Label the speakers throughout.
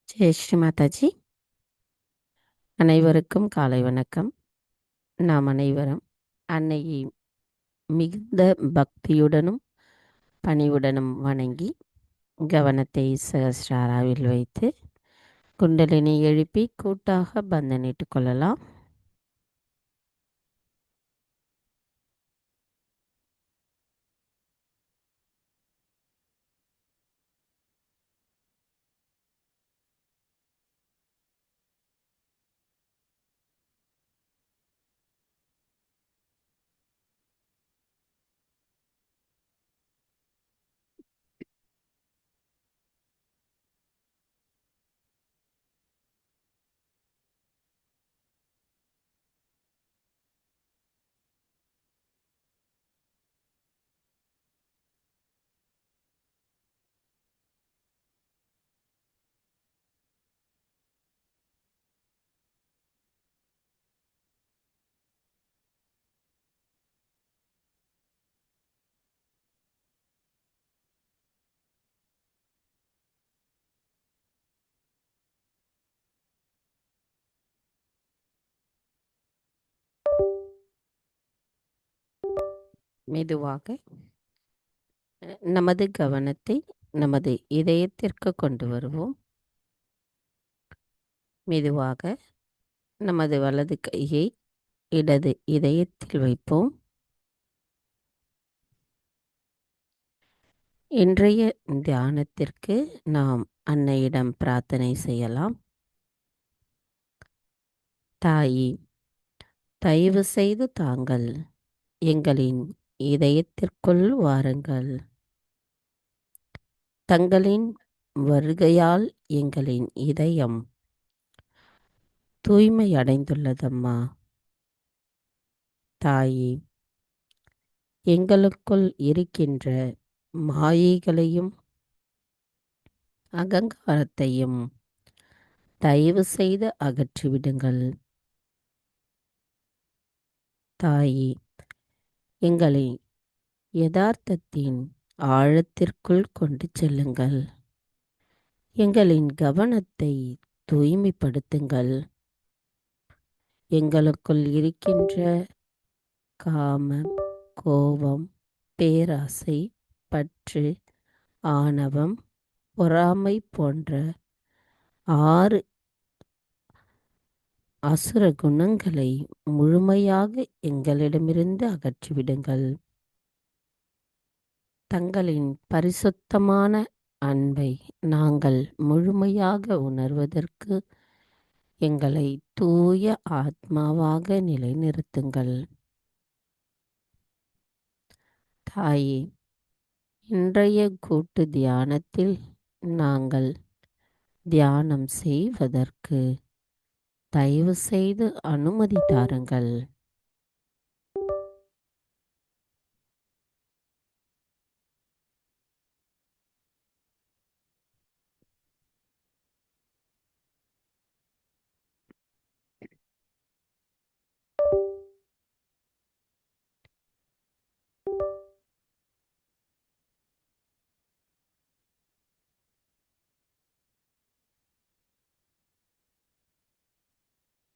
Speaker 1: ஜெய் ஸ்ரீ மாதாஜி. அனைவருக்கும் காலை வணக்கம். நாம் அனைவரும் அன்னையை மிகுந்த பக்தியுடனும் பணிவுடனும் வணங்கி கவனத்தை சகஸ்ராராவில் வைத்து குண்டலினி எழுப்பி கூட்டாக பந்தனிட்டு கொள்ளலாம். மெதுவாக நமது கவனத்தை நமது இதயத்திற்கு கொண்டு வருவோம். மெதுவாக நமது வலது கையை இடது இதயத்தில் வைப்போம். இன்றைய தியானத்திற்கு நாம் அன்னையிடம் பிரார்த்தனை செய்யலாம். தாயி, தயவு செய்து தாங்கள் எங்களின் இதயத்திற்குள் வாருங்கள். தங்களின் வருகையால் எங்களின் இதயம் தூய்மை அடைந்துள்ளதம்மா. தாயி, எங்களுக்குள் இருக்கின்ற மாயைகளையும் அகங்காரத்தையும் தயவு செய்து அகற்றிவிடுங்கள். தாயி, எங்களை யதார்த்தத்தின் ஆழத்திற்குள் கொண்டு செல்லுங்கள். எங்களின் கவனத்தை தூய்மைப்படுத்துங்கள். எங்களுக்குள் இருக்கின்ற காமம், கோபம், பேராசை, பற்று, ஆணவம், பொறாமை போன்ற 6 அசுர குணங்களை முழுமையாக எங்களிடமிருந்து அகற்றிவிடுங்கள். தங்களின் பரிசுத்தமான அன்பை நாங்கள் முழுமையாக உணர்வதற்கு எங்களை தூய ஆத்மாவாக நிலைநிறுத்துங்கள். தாயே, இன்றைய கூட்டு தியானத்தில் நாங்கள் தியானம் செய்வதற்கு தயவு செய்து அனுமதி தாருங்கள்.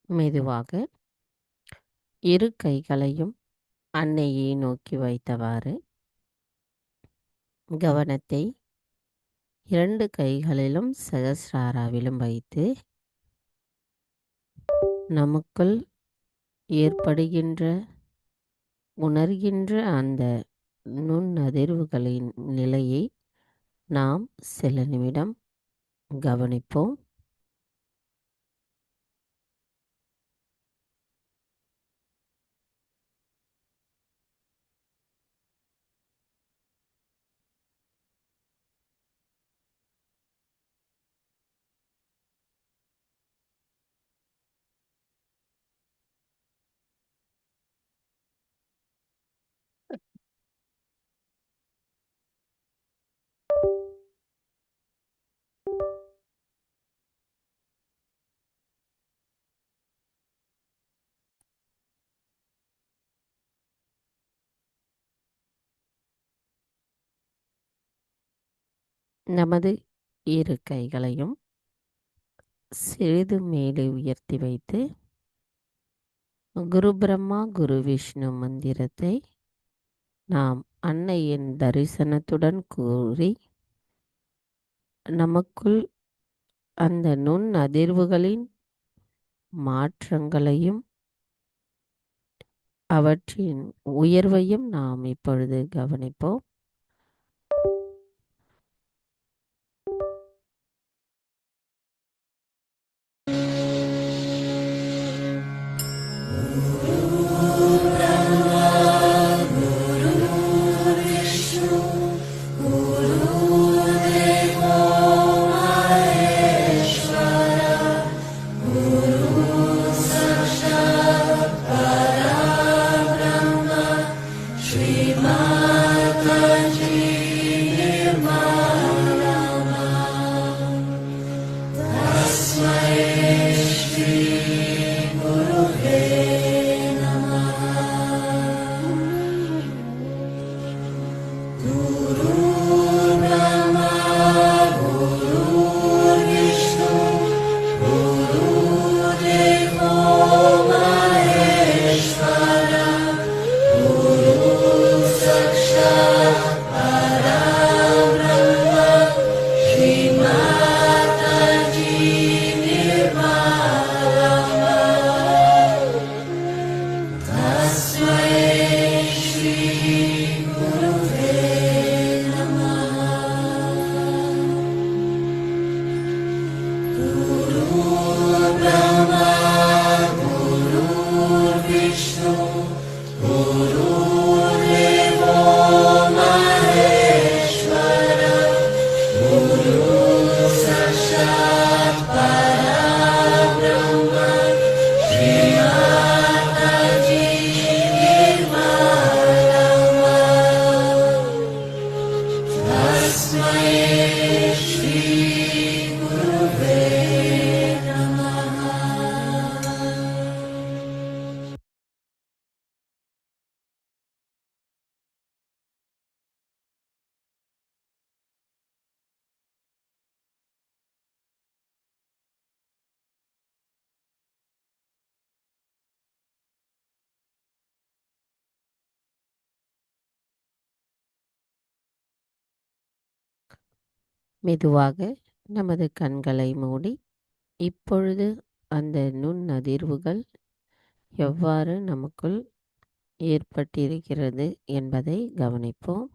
Speaker 1: மெதுவாக இரு கைகளையும் அன்னையை நோக்கி வைத்தவாறு கவனத்தை 2 கைகளிலும் சகஸ்ராராவிலும் வைத்து நமக்குள் ஏற்படுகின்ற உணர்கின்ற அந்த நுண்ணதிர்வுகளின் நிலையை நாம் சில நிமிடம் கவனிப்போம். நமது இரு கைகளையும் சிறிது மேலே உயர்த்தி வைத்து குரு பிரம்மா குரு விஷ்ணு மந்திரத்தை நாம் அன்னையின் தரிசனத்துடன் கூறி நமக்குள் அந்த நுண் அதிர்வுகளின் மாற்றங்களையும் அவற்றின் உயர்வையும் நாம் இப்பொழுது கவனிப்போம்.
Speaker 2: Shri Mata
Speaker 1: மெதுவாக நமது கண்களை மூடி இப்பொழுது அந்த நுண்ணதிர்வுகள் எவ்வாறு நமக்குள் ஏற்பட்டிருக்கிறது என்பதை கவனிப்போம்.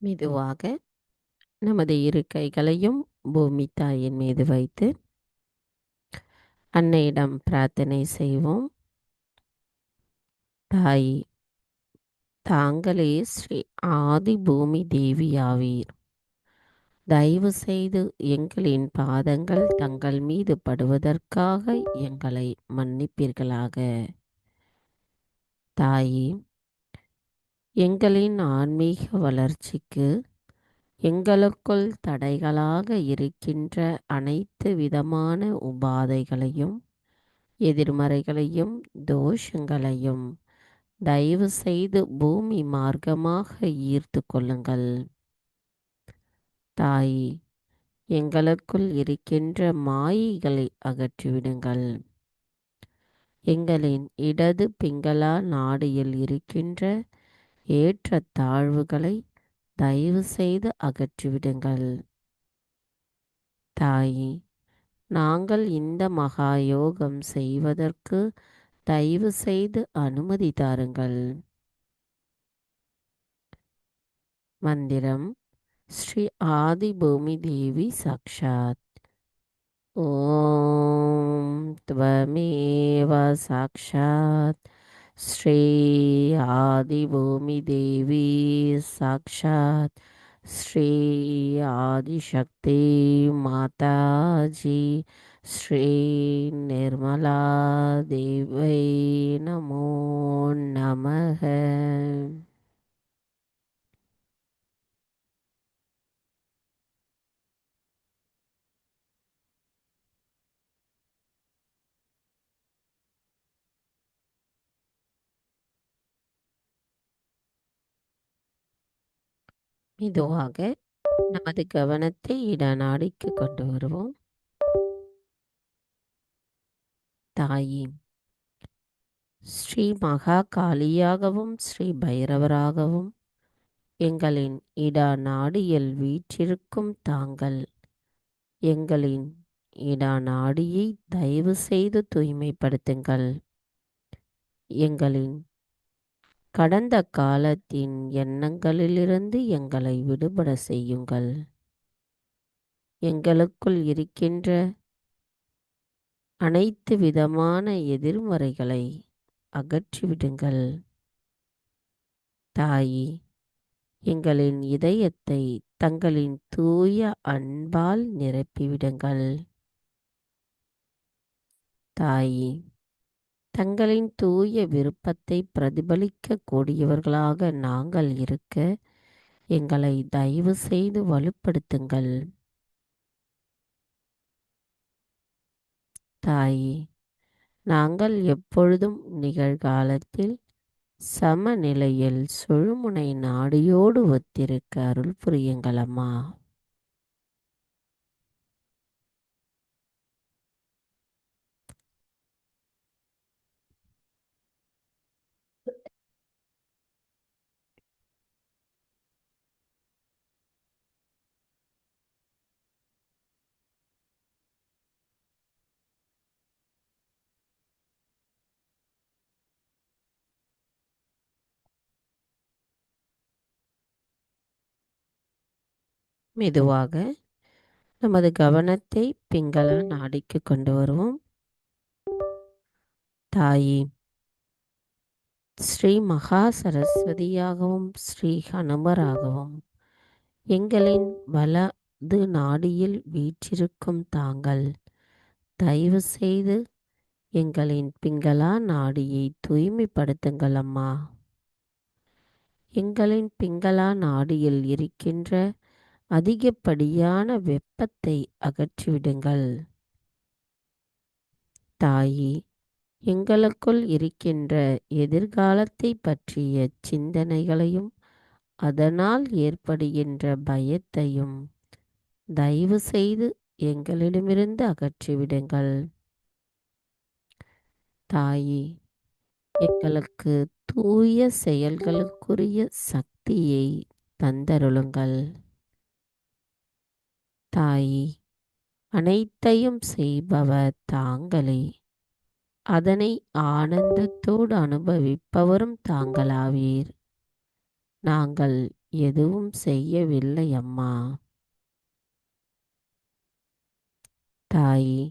Speaker 1: மெதுவாக நமது இரு கைகளையும் பூமி தாயின் மீது வைத்து அன்னையிடம் பிரார்த்தனை செய்வோம். தாய், தாங்களே ஸ்ரீ ஆதி பூமி தேவியாவீர். தயவு செய்து எங்களின் பாதங்கள் தங்கள் மீது படுவதற்காக எங்களை மன்னிப்பீர்களாக. தாயே, எங்களின் ஆன்மீக வளர்ச்சிக்கு எங்களுக்குள் தடைகளாக இருக்கின்ற அனைத்து விதமான உபாதைகளையும் எதிர்மறைகளையும் தோஷங்களையும் தயவு செய்து பூமி மார்க்கமாக ஈர்த்து கொள்ளுங்கள். தாய், எங்களுக்குள் இருக்கின்ற மாயைகளை அகற்றிவிடுங்கள். எங்களின் இடது பிங்களா நாடியில் இருக்கின்ற ஏற்ற தாழ்வுகளை தயவு செய்து அகற்றிவிடுங்கள். தாயே, நாங்கள் இந்த மகா யோகம் செய்வதற்கு தயவு செய்து அனுமதி தாருங்கள். மந்திரம் ஸ்ரீ ஆதி பூமி தேவி சாக்ஷாத். ஓம் त्वमेव சாக்ஷாத் ஸ்ரீ ஆதி பூமி தேவி சாக்ஷாத் ஸ்ரீ ஆதிசக்தி மாதாஜி ஸ்ரீ நிர்மலா தேவை நமோ நமக. மெதுவாக நமது கவனத்தை இடநாடிக்கு கொண்டு வருவோம். தாயே, ஸ்ரீ மகா காளியாகவும் ஸ்ரீ பைரவராகவும் எங்களின் இடா நாடியில் வீற்றிருக்கும் தாங்கள் எங்களின் இடா நாடியை தயவு செய்து தூய்மைப்படுத்துங்கள். எங்களின் கடந்த காலத்தின் எண்ணங்களிலிருந்து எங்களை விடுபட செய்யுங்கள். எங்களுக்குள் இருக்கின்ற அனைத்து விதமான எதிர்மறைகளை அகற்றிவிடுங்கள். தாயே, எங்களின் இதயத்தை தங்களின் தூய அன்பால் நிரப்பிவிடுங்கள். தாயே, தங்களின் தூய விருப்பத்தை பிரதிபலிக்க கூடியவர்களாக நாங்கள் இருக்க எங்களை தயவு செய்து வலுப்படுத்துங்கள். தாயே, நாங்கள் எப்பொழுதும் நிகழ்காலத்தில் சமநிலையில் சுழுமுனை நாடியோடு ஒத்திருக்க அருள் புரியுங்களம்மா. மெதுவாக நமது கவனத்தை பிங்கள நாடிக்கு கொண்டு வருவோம். தாயே, ஸ்ரீ மகா சரஸ்வதியாகவும் ஸ்ரீ ஹனுமராகவும் எங்களின் வலது நாடியில் வீற்றிருக்கும் தாங்கள் தயவு செய்து எங்களின் பிங்களா நாடியை தூய்மைப்படுத்துங்கள் அம்மா. எங்களின் பிங்களா நாடியில் இருக்கின்ற அதிகப்படியான வெப்பத்தை அகற்றிவிடுங்கள் தாயே. எங்களுக்குள் இருக்கின்ற எதிர்காலத்தை பற்றிய சிந்தனைகளையும் அதனால் ஏற்படுகின்ற பயத்தையும் தயவு செய்து எங்களிடமிருந்து அகற்றிவிடுங்கள் தாயே. எங்களுக்கு தூய செயல்களுக்குரிய சக்தியை தந்தருளுங்கள் தாயே. அனைத்தையும் செய்பவர் தாங்களே, அதனை ஆனந்தத்தோடு அனுபவிப்பவரும் தாங்களாவீர். நாங்கள் எதுவும் செய்யவில்லை அம்மா. தாயே,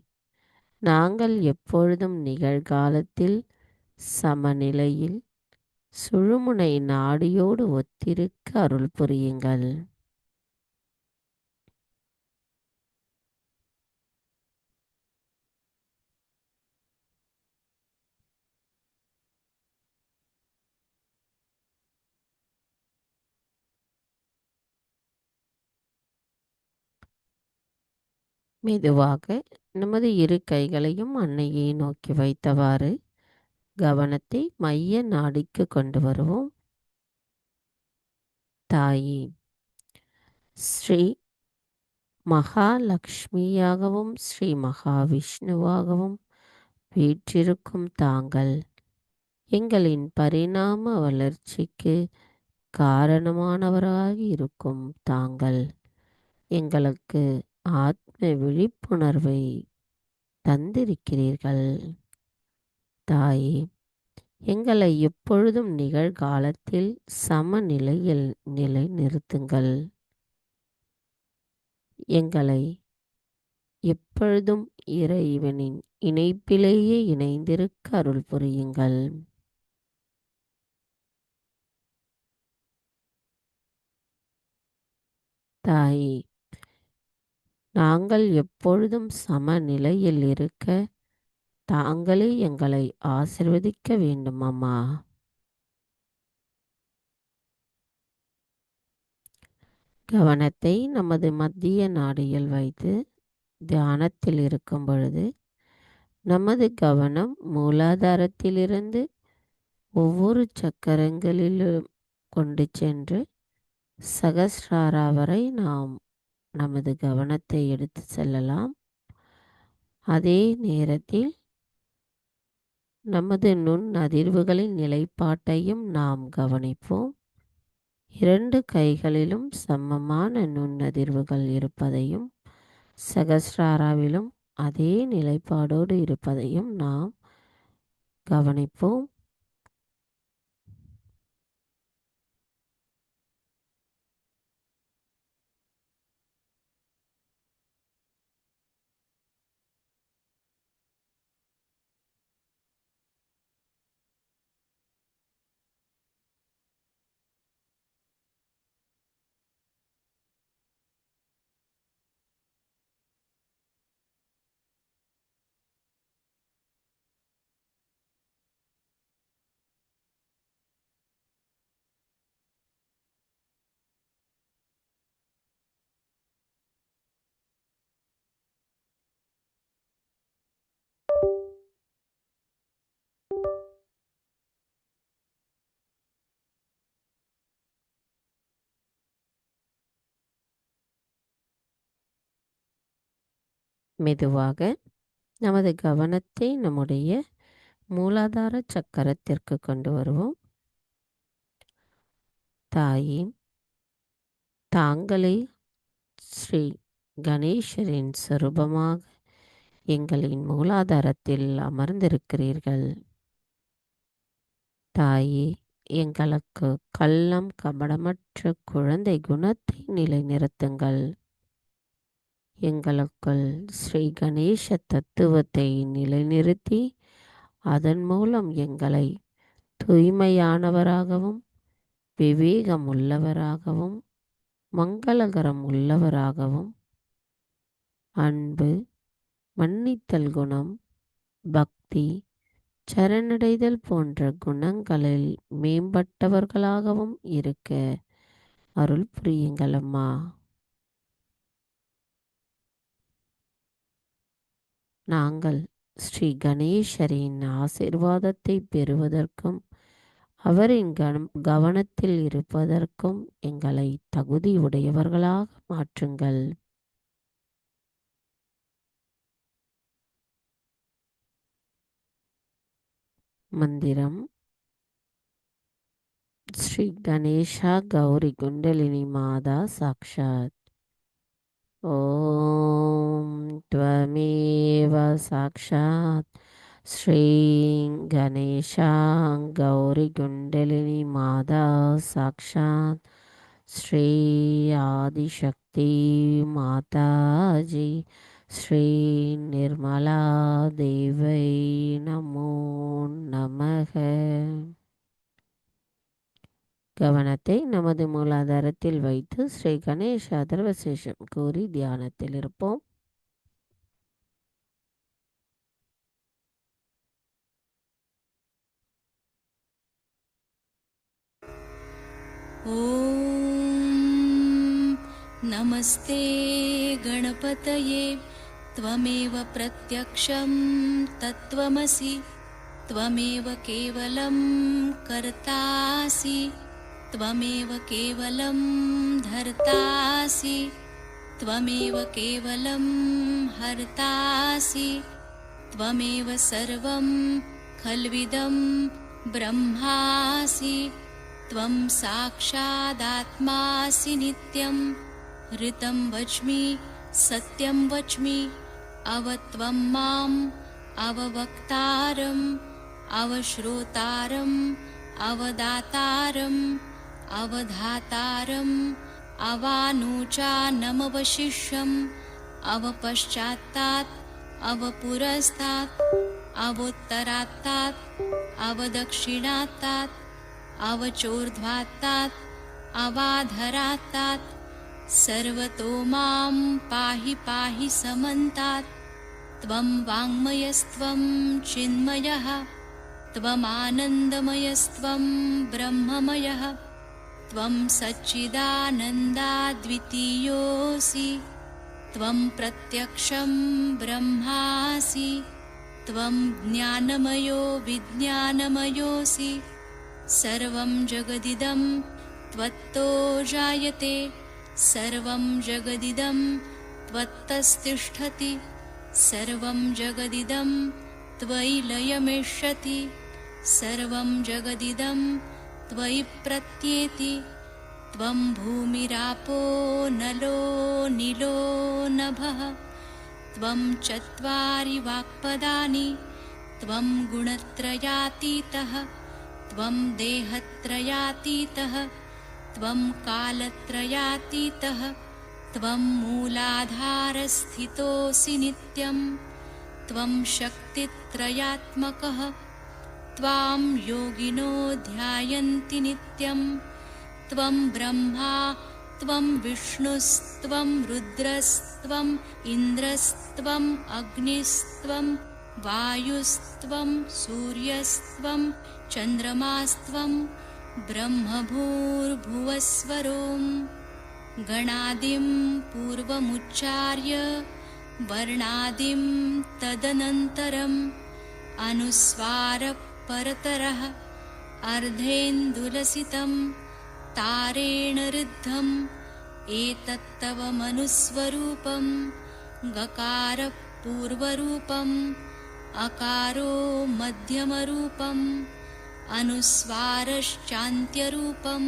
Speaker 1: நாங்கள் எப்பொழுதும் நிகழ்காலத்தில் சமநிலையில் சுழுமுனை நாடியோடு ஒத்திருக்க அருள் புரியுங்கள். மெதுவாக நமது இரு கைகளையும் அன்னையை நோக்கி வைத்தவாறு கவனத்தை மைய நாடிக்கு கொண்டு வருவோம். தாயே, ஸ்ரீ மகாலட்சுமியாகவும் ஸ்ரீ மகாவிஷ்ணுவாகவும் வீற்றிருக்கும் தாங்கள் எங்களின் பரிணாம வளர்ச்சிக்கு காரணமானவராக இருக்கும் தாங்கள் எங்களுக்கு ஆத்ம விழிப்புணர்வை தந்திருக்கிறீர்கள் தாயே. எங்களை எப்பொழுதும் நிகழ்காலத்தில் சமநிலையில் நிலைநிறுத்துங்கள். எங்களை எப்பொழுதும் இறைவனின் இணைப்பிலேயே இணைந்திருக்க அருள் புரியுங்கள். தாயே, நாங்கள் எப்பொழுதும் சமநிலையில் இருக்க தாங்களே எங்களை ஆசிர்வதிக்க வேண்டும் அம்மா. கவனத்தை நமது மத்திய நாடியில் வைத்து தியானத்தில் இருக்கும் பொழுது நமது கவனம் மூலாதாரத்திலிருந்து ஒவ்வொரு சக்கரங்களிலும் கொண்டு சென்று சகஸ்ராரா வரை நாம் நமது கவனத்தை எடுத்து செல்லலாம். அதே நேரத்தில் நமது நுண் அதிர்வுகளின் நிலைப்பாட்டையும் நாம் கவனிப்போம். இரண்டு கைகளிலும் சமமான நுண்ணதிர்வுகள் இருப்பதையும் சகஸ்ராராவிலும் அதே நிலைப்பாடோடு இருப்பதையும் நாம் கவனிப்போம். மெதுவாக நமது கவனத்தை நம்முடைய மூலாதார சக்கரத்திற்கு கொண்டு வருவோம். தாயே, தாங்களே ஸ்ரீ கணேசரின் சொரூபமாக எங்களின் மூலாதாரத்தில் அமர்ந்திருக்கிறீர்கள். தாயே, எங்களுக்கு கள்ளம் கபடமற்ற குழந்தை குணத்தை நிலைநிறுத்துங்கள். எங்களுக்குள் ஸ்ரீ கணேச தத்துவத்தை நிலைநிறுத்தி அதன் மூலம் எங்களை தூய்மையானவராகவும் விவேகம் உள்ளவராகவும் மங்களகரம் உள்ளவராகவும் அன்பு, மன்னித்தல் குணம், பக்தி, சரணடைதல் போன்ற குணங்களில் மேம்பட்டவர்களாகவும் இருக்க அருள் புரியுங்கள் அம்மா. நாங்கள் ஸ்ரீ கணேசரின் ஆசீர்வாதத்தை பெறுவதற்கும் அவரின் கவனத்தில் இருப்பதற்கும் எங்களை தகுதி உடையவர்களாக மாற்றுங்கள். மந்திரம். ஸ்ரீ கணேஷா கௌரி குண்டலினி மாதா சாக்ஷாத். ஓம் த்வமேவ சாக்ஷாத் ஸ்ரீ கணேஷா கௌரி குண்டலினி மாதா சாக்ஷாத் ஸ்ரீ ஆதிசக்தி மாதாஜி ஸ்ரீ நிர்மலா தேவை நமோ நமக. கவனத்தை நமது மூலாதாரத்தில் வைத்து ஸ்ரீ கணேஷ அதர்வசேஷம் கூறி தியானத்தில் இருப்போம்.
Speaker 2: ॐ नमस्ते गणपतये त्वमेव प्रत्यक्षं तत्त्वमसि त्वमेव केवलं कर्तासि त्वमेव केवलं धर्तासि त्वमेव केवलं हर्तासि त्वमेव सर्वं खल्विदं ब्रह्मासि त्वं साक्षादात्मासि नित्यं ऋतं वच्मि सत्यं वच्मि अवत्वं माम् अववक्तारम् अवश्रोतारम् अवदातारम् अवधातारम् अवानूचानमवशिष्यम् अवपश्चात्तात् अवपुरस्तात् अवोत्तरात्तात् अवदक्षिणात्तात् अवचोर्ध्वात्तात् अवाधरात्तात् सर्वतो मां पाहि पाहि समन्तात् त्वं वाङ्मयस्त्वं चिन्मयः त्वमानन्दमयस्त्वं ब्रह्ममयः त्वं सच्चिदानन्दाद्वितीयोऽसि त्वं प्रत्यक्षं ब्रह्मासि त्वं ज्ञानमयो विज्ञानमयोऽसि सर्वं जगदिदं त्वत्तो जायते सर्वं जगदिदं त्वत्तस्तिष्ठति सर्वं जगदिदं त्वयि लयमेष्यति सर्वं जगदिदं त्वयि प्रत्येति त्वं भूमिरापो नलो नीलो नभः त्वं चत्वारि वाक्पदानि त्वं गुणत्रयातीतः त्वं देहत्रयातीतः त्वं कालत्रयातीतः त्वं मूलाधारस्थितोऽसि नित्यं त्वं शक्तित्रयात्मकः त्वां योगिनो ध्यायन्ति नित्यं त्वं ब्रह्मा त्वं विष्णुस्त्वं रुद्रस्त्वम् इन्द्रस्त्वम् अग्निस्त्वं वायुस्त्वं सूर्यस्त्वं चन्द्रमास्त्वं ब्रह्मभूर्भुवस्वरों गणादिं पूर्वमुच्चार्य वर्णादिं तदनन्तरम् अनुस्वारपरतरः अर्धेन्दुलसितं तारेण ऋद्धम् एतत्तव मनुस्वरूपं गकारपूर्वरूपम् अकारो मध्यमरूपम् अनुस्वारश्चान्त्यरूपं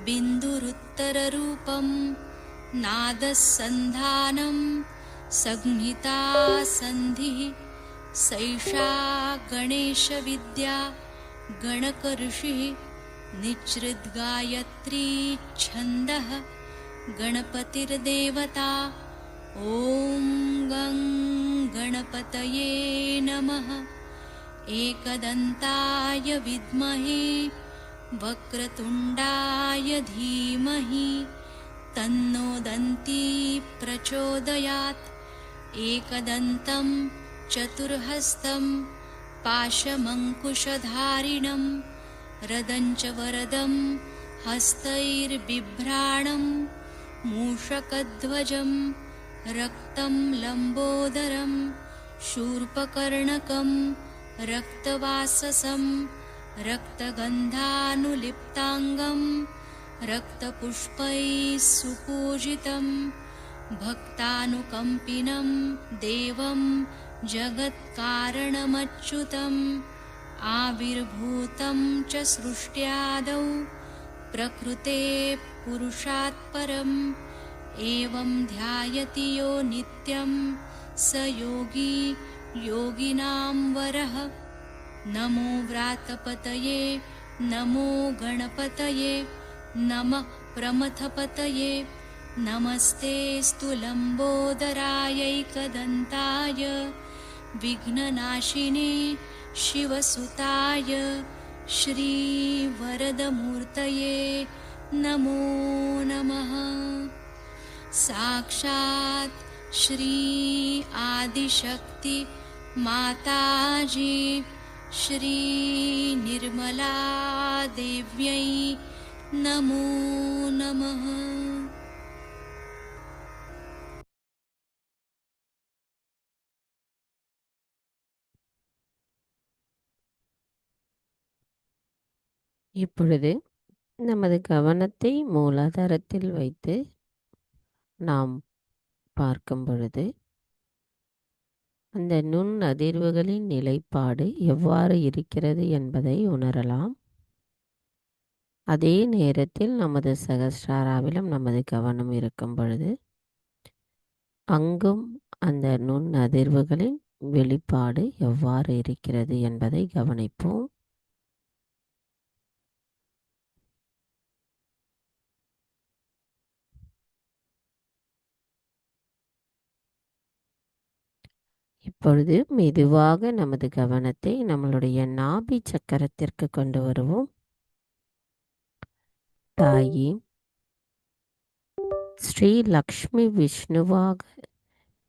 Speaker 2: बिन्दुरुत्तररूपं नादसन्धानं संहिता सन्धिः सैषा गणेशविद्या गणकऋषिः निच्छृद्गायत्री छन्दः गणपतिर्देवता ॐ गं गणपतये नमः। एकदन्ताय विद्महे वक्रतुण्डाय धीमहि तन्नो दन्ती प्रचोदयात् एकदन्तं चतुर्हस्तं पाशमङ्कुशधारिणं रदञ्च वरदं हस्तैर्बिभ्राणं मूषकध्वजं रक्तं लम्बोदरं शूर्पकर्णकं रक्तवाससं रक्तगन्धानुलिप्ताङ्गं रक्तपुष्पैः सुपूजितं भक्तानुकम्पिनं देवं जगत्कारणमच्युतम् आविर्भूतं च सृष्ट्यादौ प्रकृते पुरुषात् परम् एवं ध्यायति यो नित्यं स योगी योगिनां वरः। नमो व्रातपतये नमो गणपतये नमः प्रमथपतये नमस्तेऽस्तु लम्बोदरायैकदन्ताय विघ्ननाशिने शिवसुताय श्रीवरदमूर्तये नमो नमः। साक्षात् श्री आदिशक्ति माताजी श्री निर्मला देव्यै नमो नमः।
Speaker 1: இப்பொழுது நமது கவனத்தை மூலாதாரத்தில் வைத்து நாம் பார்க்கும் பொழுது அந்த நுண் அதிர்வுகளின் நிலைப்பாடு எவ்வாறு இருக்கிறது என்பதை உணரலாம். அதே நேரத்தில் நமது சகஸ்ராராவிலும் நமது கவனம் இருக்கும் பொழுது அங்கும் அந்த நுண் அதிர்வுகளின் வெளிப்பாடு எவ்வாறு இருக்கிறது என்பதை கவனிப்போம். இப்பொழுது மெதுவாக நமது கவனத்தை நம்மளுடைய நாபி சக்கரத்திற்கு கொண்டு வருவோம். தாயி ஸ்ரீ லக்ஷ்மி விஷ்ணுவாக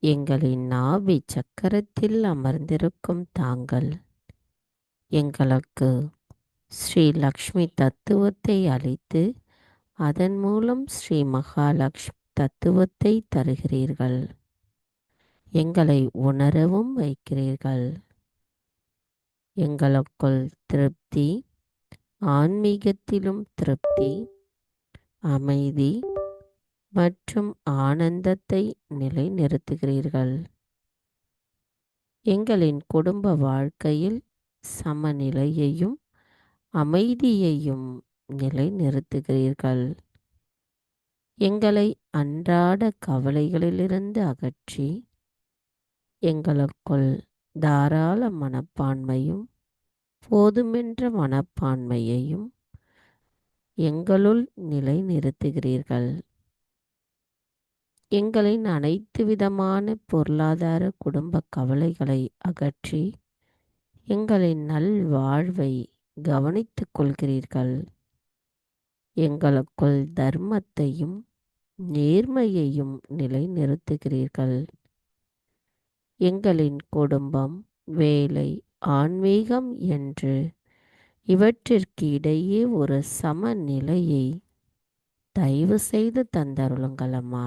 Speaker 1: எங்களின் நாபி சக்கரத்தில் அமர்ந்திருக்கும் தாங்கள் எங்களுக்கு ஸ்ரீ லக்ஷ்மி தத்துவத்தை அளித்து அதன் மூலம் ஸ்ரீ மகாலட்சுமி தத்துவத்தை தருகிறீர்கள். எங்களை உணரவும் வைக்கிறீர்கள். எங்களுக்குள் திருப்தி, ஆன்மீகத்திலும் திருப்தி, அமைதி மற்றும் ஆனந்தத்தை நிலைநிறுத்துகிறீர்கள். எங்களின் குடும்ப வாழ்க்கையில் சமநிலையையும் அமைதியையும் நிலைநிறுத்துகிறீர்கள். எங்களை அன்றாட கவலைகளிலிருந்து அகற்றி எங்களுக்குள் தாராள மனப்பான்மையும் போதுமென்ற மனப்பான்மையையும் எங்களுள் நிலைநிறுத்துகிறீர்கள். எங்களின் அனைத்து விதமான பொருளாதார குடும்ப கவலைகளை அகற்றி எங்களின் நல்வாழ்வை கவனித்துக் கொள்கிறீர்கள். எங்களுக்குள் தர்மத்தையும் நேர்மையையும் நிலைநிறுத்துகிறீர்கள். எங்களின் குடும்பம், வேலை, ஆன்மீகம் என்று இவற்றிற்கு இடையே ஒரு சமநிலையை தயவு செய்து தந்தருளுங்கள் அம்மா.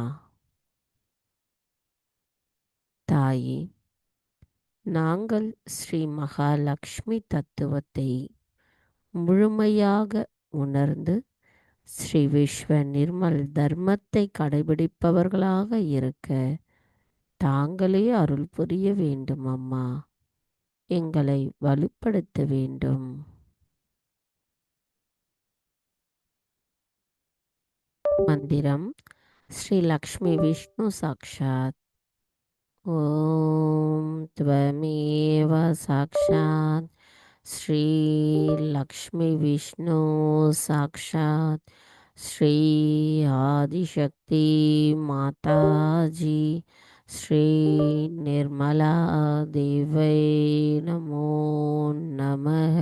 Speaker 1: தாயே, நாங்கள் ஸ்ரீ மகாலட்சுமி தத்துவத்தை முழுமையாக உணர்ந்து ஸ்ரீ விஸ்வ நிர்மல் தர்மத்தை கடைபிடிப்பவர்களாக இருக்க தாங்களே அருள் புரிய வேண்டும் அம்மா. எங்களை வலுப்படுத்த வேண்டும். மந்திரம் ஸ்ரீ லக்ஷ்மி விஷ்ணு சாக்ஷாத். ஓம் त्वमेव साक्षात् श्री लक्ष्मी विष्णु साक्षात् श्री आदिशक्ति माता जी ஸ்ரீ நிர்மலா தேவை நமோ நமः.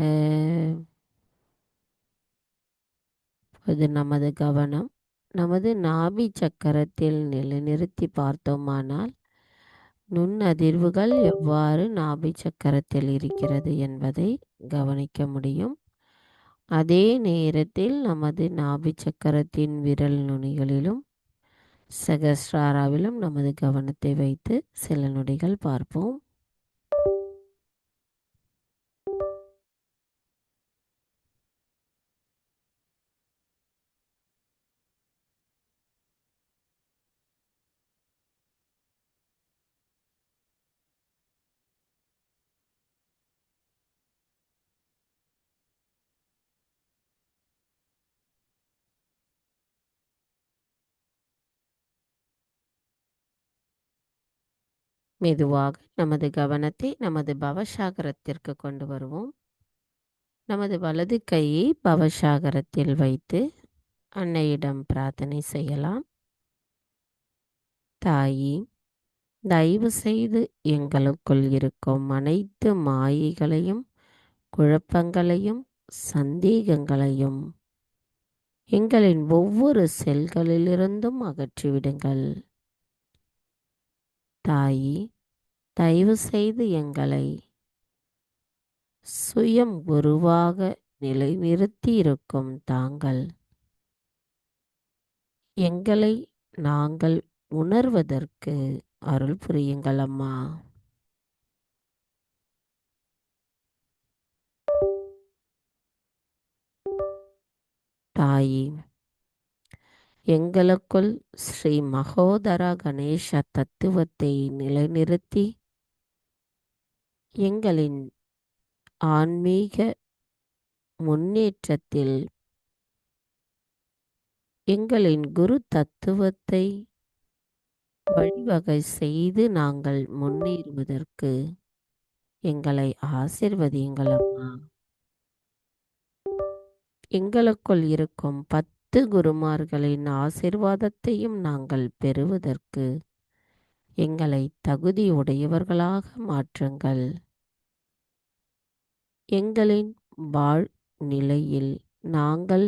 Speaker 1: இது நமது கவனம் நமது நாபி சக்கரத்தில் நிலைநிறுத்தி பார்த்தோமானால் நுண்ணதிர்வுகள் எவ்வாறு நாபி சக்கரத்தில் இருக்கிறது என்பதை கவனிக்க முடியும். அதே நேரத்தில் நமது நாபி சக்கரத்தின் விரல் நுனிகளிலும் சகஸ்ராராவிலும் நமது கவனத்தை வைத்து சில நொடிகள் பார்ப்போம். மெதுவாக நமது கவனத்தை நமது பவசாகரத்திற்கு கொண்டு வருவோம். நமது வலது கையை பவசாகரத்தில் வைத்து அன்னையிடம் பிரார்த்தனை செய்யலாம். தாயி, தயவு செய்து எங்களுக்குள் இருக்கும் அனைத்து மாயைகளையும் குழப்பங்களையும் சந்தேகங்களையும் எங்களின் ஒவ்வொரு செல்களிலிருந்தும் அகற்றிவிடுங்கள். தாயி, தயவு செய்து எங்களை சுயம் குருவாக நிலைநிறுத்தி இருக்கும் தாங்கள் எங்களை நாங்கள் உணர்வதற்கு அருள் புரியுங்கள் அம்மா. தாயி, எங்களுக்குள் ஸ்ரீ மகோதரா கணேச தத்துவத்தை நிலைநிறுத்தி எங்களின் ஆன்மீக முன்னேற்றத்தில் எங்களின் குரு தத்துவத்தை வழிவகை செய்து நாங்கள் முன்னேறுவதற்கு எங்களை ஆசிர்வதியுங்கள் அம்மா. எங்களுக்குள் இருக்கும் 10 குருமார்களின் ஆசிர்வாதத்தையும் நாங்கள் பெறுவதற்கு எங்களை தகுதி உடையவர்களாக மாற்றுங்கள். எங்களின் வாழ்நிலையில் நாங்கள்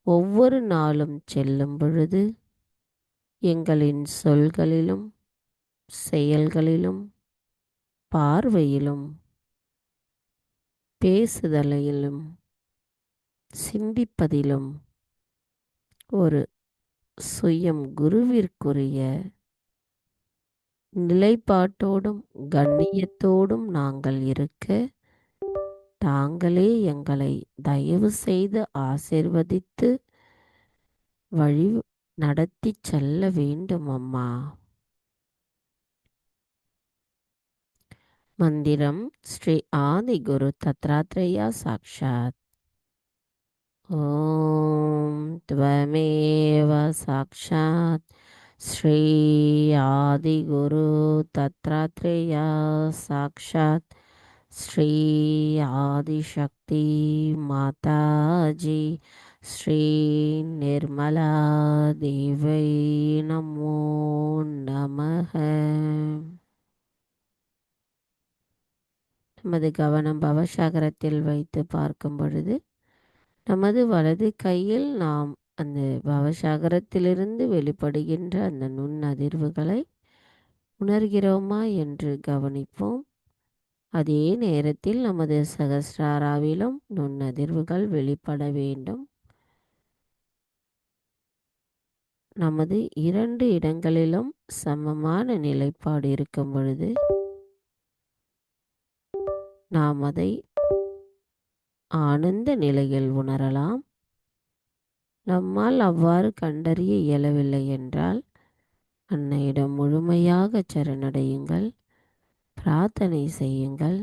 Speaker 1: ஒவ்வொரு நாளும் செல்லும் பொழுது எங்களின் சொல்களிலும் செயல்களிலும் பார்வையிலும் பேசுதலிலும் சிந்திப்பதிலும் ஒரு சுயம் குருவிற்குரிய நிலைப்பாட்டோடும் கண்ணியத்தோடும் நாங்கள் இருக்க தாங்களே எங்களை தயவு செய்து ஆசிர்வதித்து வழி நடத்தி செல்ல வேண்டும் அம்மா. மந்திரம் ஸ்ரீ ஆதி குரு தத்ராத்ரேயா சாக்ஷாத். ஓம் त्वमेव சாக்ஷாத் ஸ்ரீ ஆதி குரு தத்ராத்ரேயா சாக்ஷாத் ஸ்ரீ ஆதிசக்தி மாதாஜி ஸ்ரீ நிர்மலா தேவை நமோ நமः. நமது கவனம் பவசாகரத்தில் வைத்து பார்க்கும் பொழுது நமது வலது கையில் நாம் அந்த பவசாகரத்திலிருந்து வெளிப்படுகின்ற அந்த நுண்ணதிர்வுகளை உணர்கிறோமா என்று கவனிப்போம். அதே நேரத்தில் நமது சகஸ்ராராவிலும் நுண்ணதிர்வுகள் வெளிப்பட வேண்டும். நமது 2 இடங்களிலும் சமமான நிலைப்பாடு இருக்கும் பொழுது நாம் அதை ஆனந்த நிலையில் உணரலாம். நம்மால் அவ்வாறு கண்டறிய இயலவில்லை என்றால் அன்னையிடம் முழுமையாக சரணடையுங்கள், பிரார்த்தனை செய்யுங்கள்.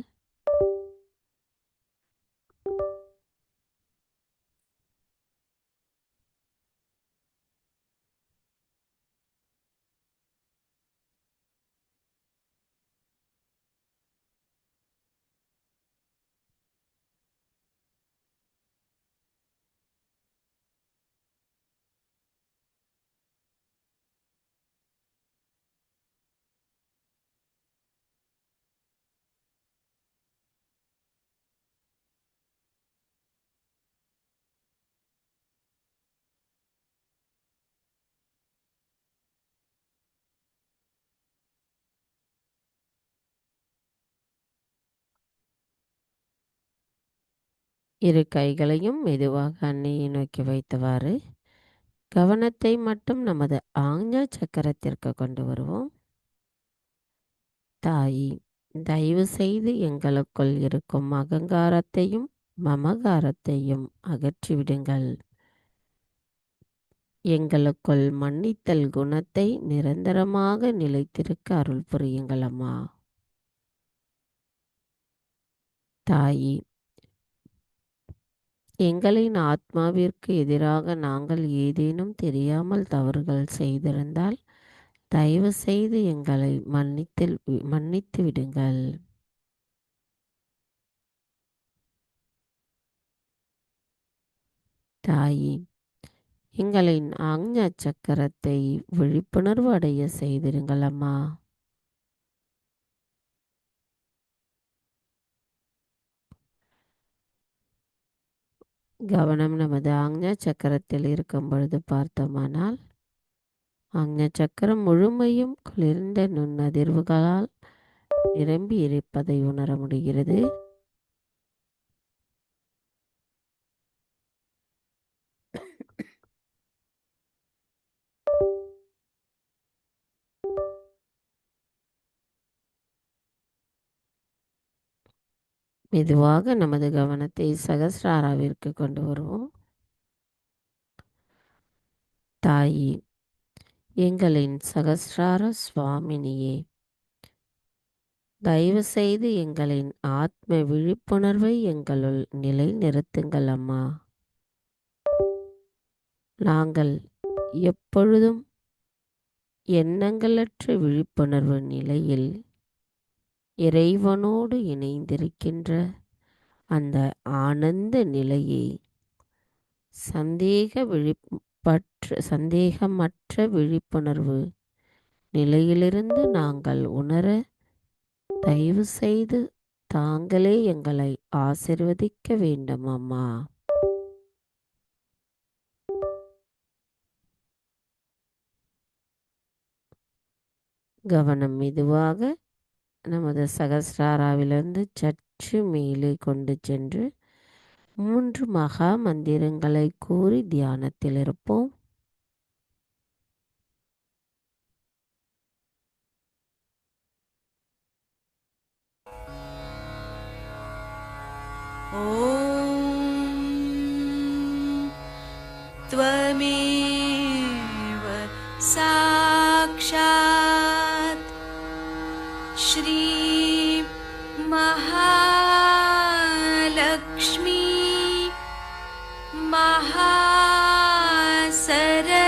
Speaker 1: இரு கைகளையும் மெதுவாக அன்னையை நோக்கி வைத்தவாறு கவனத்தை மட்டும் நமது ஆக்ஞா சக்கரத்திற்கு கொண்டு வருவோம். தாயி, தயவு செய்து எங்களுக்குள் இருக்கும் அகங்காரத்தையும் மமகாரத்தையும் அகற்றிவிடுங்கள். எங்களுக்குள் மன்னித்தல் குணத்தை நிரந்தரமாக நிலைத்திருக்க அருள் புரியுங்கள் அம்மா. தாயி, எங்களின் ஆத்மாவிற்கு எதிராக நாங்கள் ஏதேனும் தெரியாமல் தவறுகள் செய்திருந்தால் தயவு செய்து எங்களை மன்னித்து விடுங்கள். தாயி, எங்களின் ஆக்ஞா சக்கரத்தை விழிப்புணர்வு அடைய செய்திருங்கள் அம்மா. கவனம் நமது ஆக்ஞா சக்கரத்தில் இருக்கும் பொழுது பார்த்தோமானால் ஆக்ஞா சக்கரம் முழுமையும் குளிர்ந்த நுண்ணதிர்வுகளால் நிரம்பி இருப்பதை உணர முடிகிறது. மெதுவாக நமது கவனத்தை சகஸ்ராராவிற்கு கொண்டு வருவோம். தாயி, எங்களின் சகஸ்ரார சுவாமினியே, தயவு செய்து எங்களின் ஆத்ம விழிப்புணர்வை எங்களுள் நிலை நிறுத்துங்கள் அம்மா. நாங்கள் எப்பொழுதும் எண்ணங்களற்ற விழிப்புணர்வு நிலையில் இறைவனோடு இணைந்திருக்கின்ற அந்த ஆனந்த நிலையை சந்தேகமற்ற விழிப்புணர்வு நிலையிலிருந்து நாங்கள் உணர தயவு செய்து தாங்களே எங்களை ஆசிர்வதிக்க வேண்டும் அம்மா. கவனம் மெதுவாக நமது சகஸ்ராராவிலிருந்து சற்று மேலே கொண்டு சென்று 3 மகா மந்திரங்களை கூறி தியானத்தில் இருப்போம்.
Speaker 2: ஓம் त्वमेव साक्षात् श्री महालक्ष्मी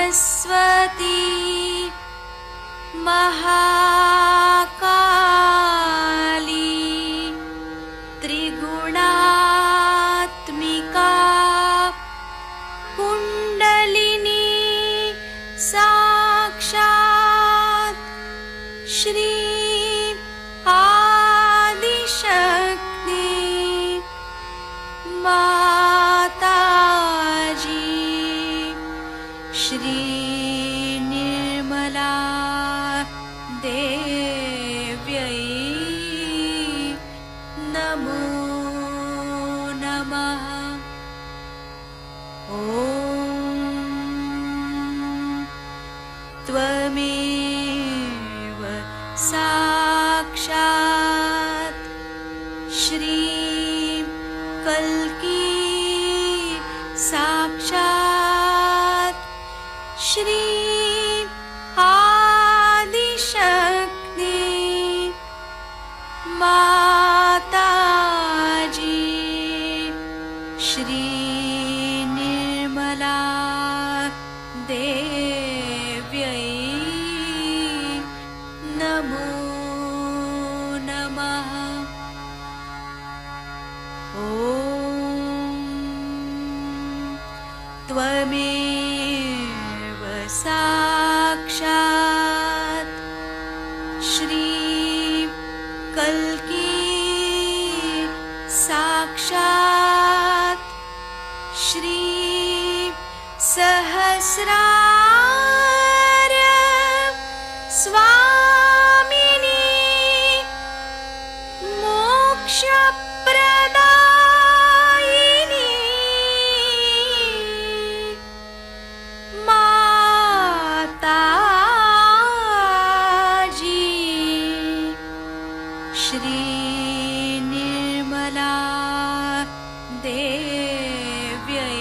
Speaker 2: महासरस्वती महाकाली त्रिगुणात्मिका कुण्डलिनी साक्षात् श्री आदिशक्ति माताजी श्री निर्मला देव्यै नमो नमः। ॐ त्वमेव साक्षात् श्री कल्की साक्षात् श्री आदिशक्ति माताजी श्री निर्मला देव्यै नमो नमः। ॐ त्वमेव साक्षात् श्री कल्की साक्षात् श्री सहस्रार स्वामिनी मोक्षप्रदायिनी श्रीनिर्मला देव्यै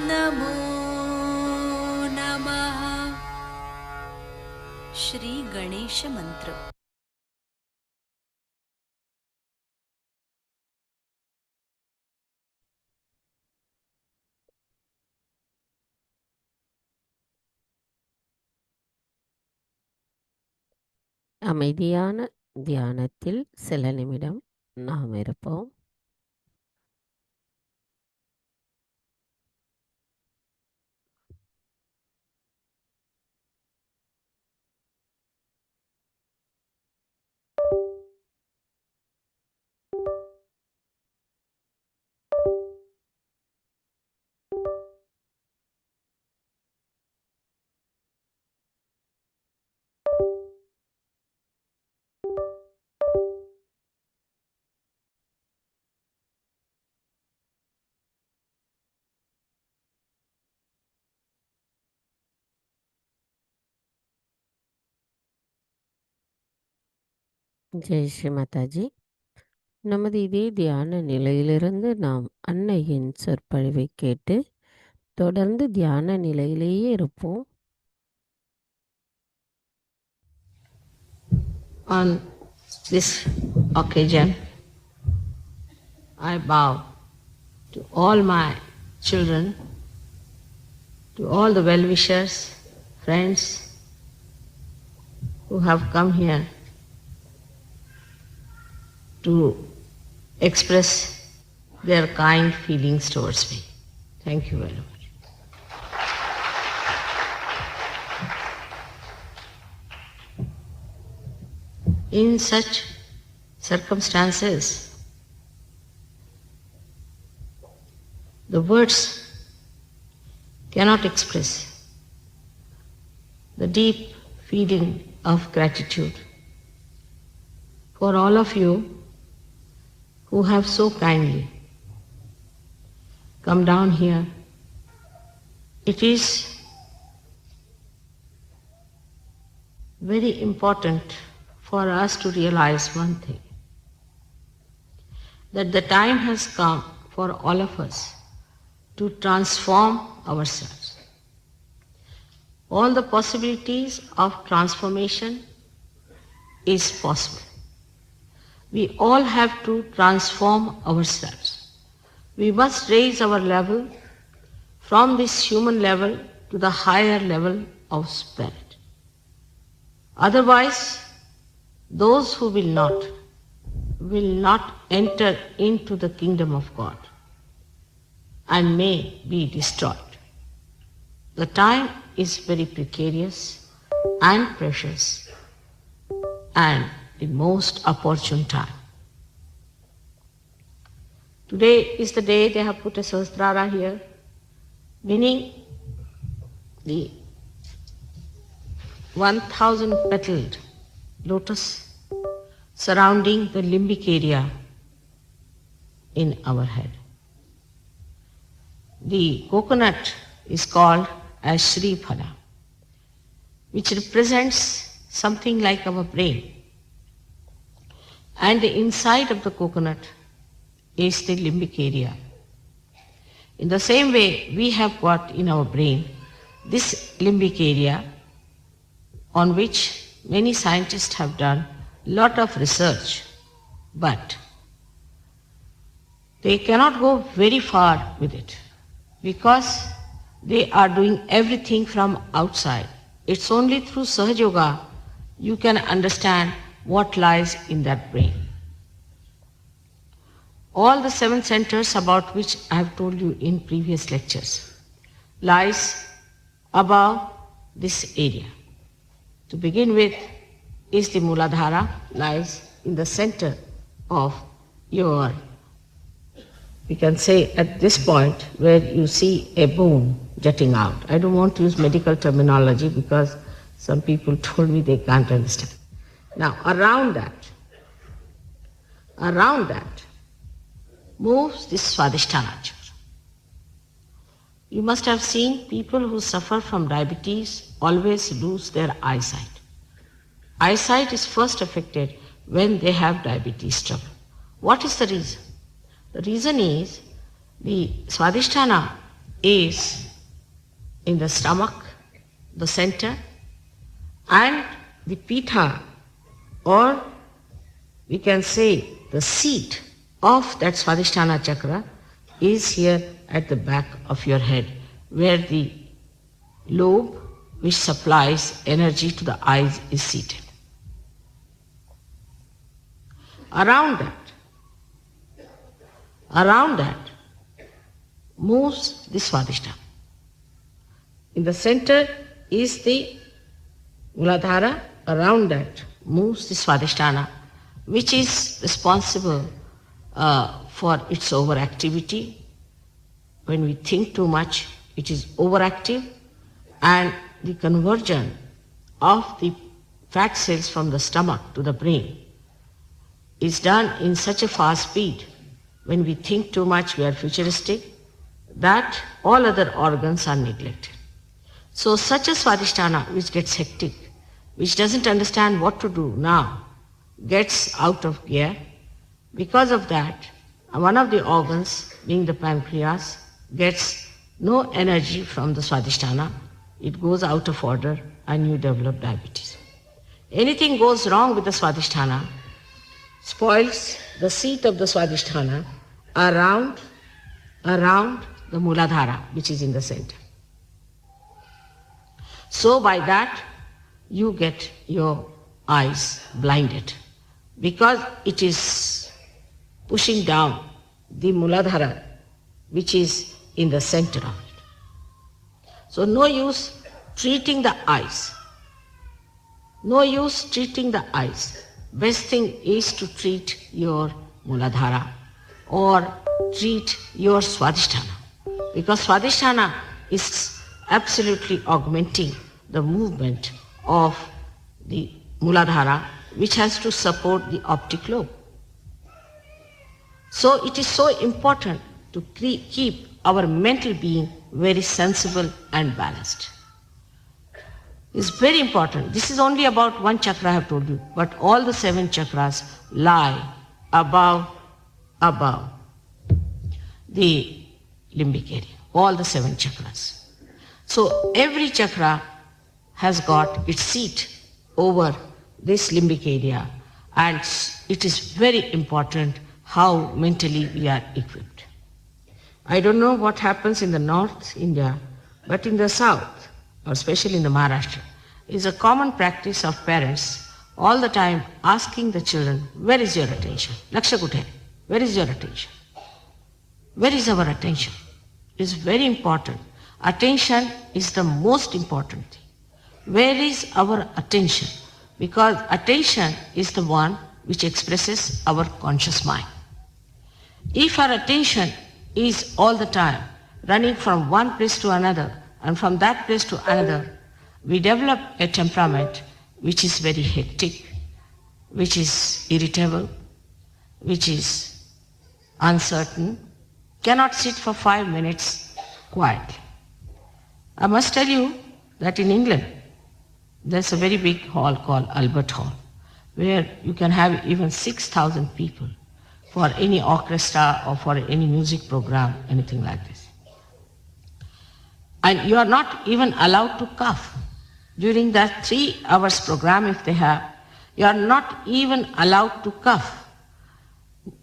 Speaker 2: नमो नमः। श्री गणेश मंत्र।
Speaker 1: அமைதியான தியானத்தில் சில நிமிடம் நாம் இருப்போம். ஜெய் ஸ்ரீ மாதாஜி. நமது இதே தியான நிலையிலிருந்து நாம் அன்னையின் சொற்பொழிவை கேட்டு தொடர்ந்து தியான நிலையிலேயே இருப்போம்.
Speaker 3: On this occasion, I bow to all my children, to all the well-wishers, friends who have come here to express their kind feelings towards me. Thank you very much. In such circumstances, the words cannot express the deep feeling of gratitude for all of you who have so kindly come down here. It is very important for us to realize one thing, that the time has come for all of us to transform ourselves. All the possibilities of transformation is possible. We all have to transform ourselves. We must raise our level from this human level to the higher level of spirit. Otherwise, those who will not enter into the kingdom of God and may be destroyed. The time is very precarious and precious and the most opportune time. Today is the day they have put a Sahasrara here, meaning the 1,000 petaled lotus surrounding the limbic area in our head. The coconut is called as Shri Phala, which represents something like our brain. And the inside of the coconut is the limbic area. In the same way, we have got in our brain this limbic area on which many scientists have done a lot of research, but they cannot go very far with it because they are doing everything from outside. It's only through Sahaja Yoga you can understand what lies in that brain. All the 7 centers about which I have told you in previous lectures lies above this area. To begin with is the Muladhara, lies in the center of your, we can say at this point where you see a bone jutting out. I don't want to use medical terminology because some people told me they can't understand. Now around that moves this Swadhisthana chakra. You must have seen people who suffer from diabetes always lose their eyesight. eyesight is first affected when they have diabetes trouble. What is the reason? The reason is the Swadhisthana is in the stomach, the center, and the Pitta, or we can say the seat of that Swadhisthana chakra, is here at the back of your head, where the lobe which supplies energy to the eyes is seated. Around that moves the Swadhisthana. In the center is the Muladhara, around that moves the Swadhisthana, which is responsible for its overactivity. When we think too much, it is overactive, and the conversion of the fat cells from the stomach to the brain is done in such a fast speed. When we think too much, we are futuristic, that all other organs are neglected. So such a Swadhisthana which gets hectic, which doesn't understand what to do now, gets out of gear. Because of that, one of the organs, being the pancreas, gets no energy from the Swadhisthana. It goes out of order and you develop diabetes. Anything goes wrong with the Swadhisthana, spoils the seat of the Swadhisthana around the Muladhara, which is in the center. So by that, you get your eyes blinded, because it is pushing down the Muladhara, which is in the center of it. So no use treating the eyes. No use treating the eyes. Best thing is to treat your Muladhara or treat your Swadhisthana, because Swadhisthana is absolutely augmenting the movement of the Muladhara, which has to support the optic lobe. So it is so important to keep our mental being very sensible and balanced. It's very important. This is only about one chakra I have told you, but all the 7 chakras lie above the limbic area, all the 7 chakras. So every chakra has got its seat over this limbic area, and it is very important how mentally we are equipped. I don't know what happens in the North India, but in the South, or especially in the Maharashtra, is a common practice of parents all the time asking the children, where is your attention? Laksha kuthe? Where is your attention? Where is our attention? It is very important. Attention is the most important thing. Where is our attention? Because attention is the one which expresses our conscious mind. If our attention is all the time running from one place to another and from that place to another, we develop a temperament which is very hectic, which is irritable, which is uncertain, cannot sit for 5 minutes quietly. I must tell you that in England, there's a very big hall called Albert Hall, where you can have even 6,000 people for any orchestra or for any music program, anything like this. And you are not even allowed to cough. During that 3 hours program, if they have, you are not even allowed to cough,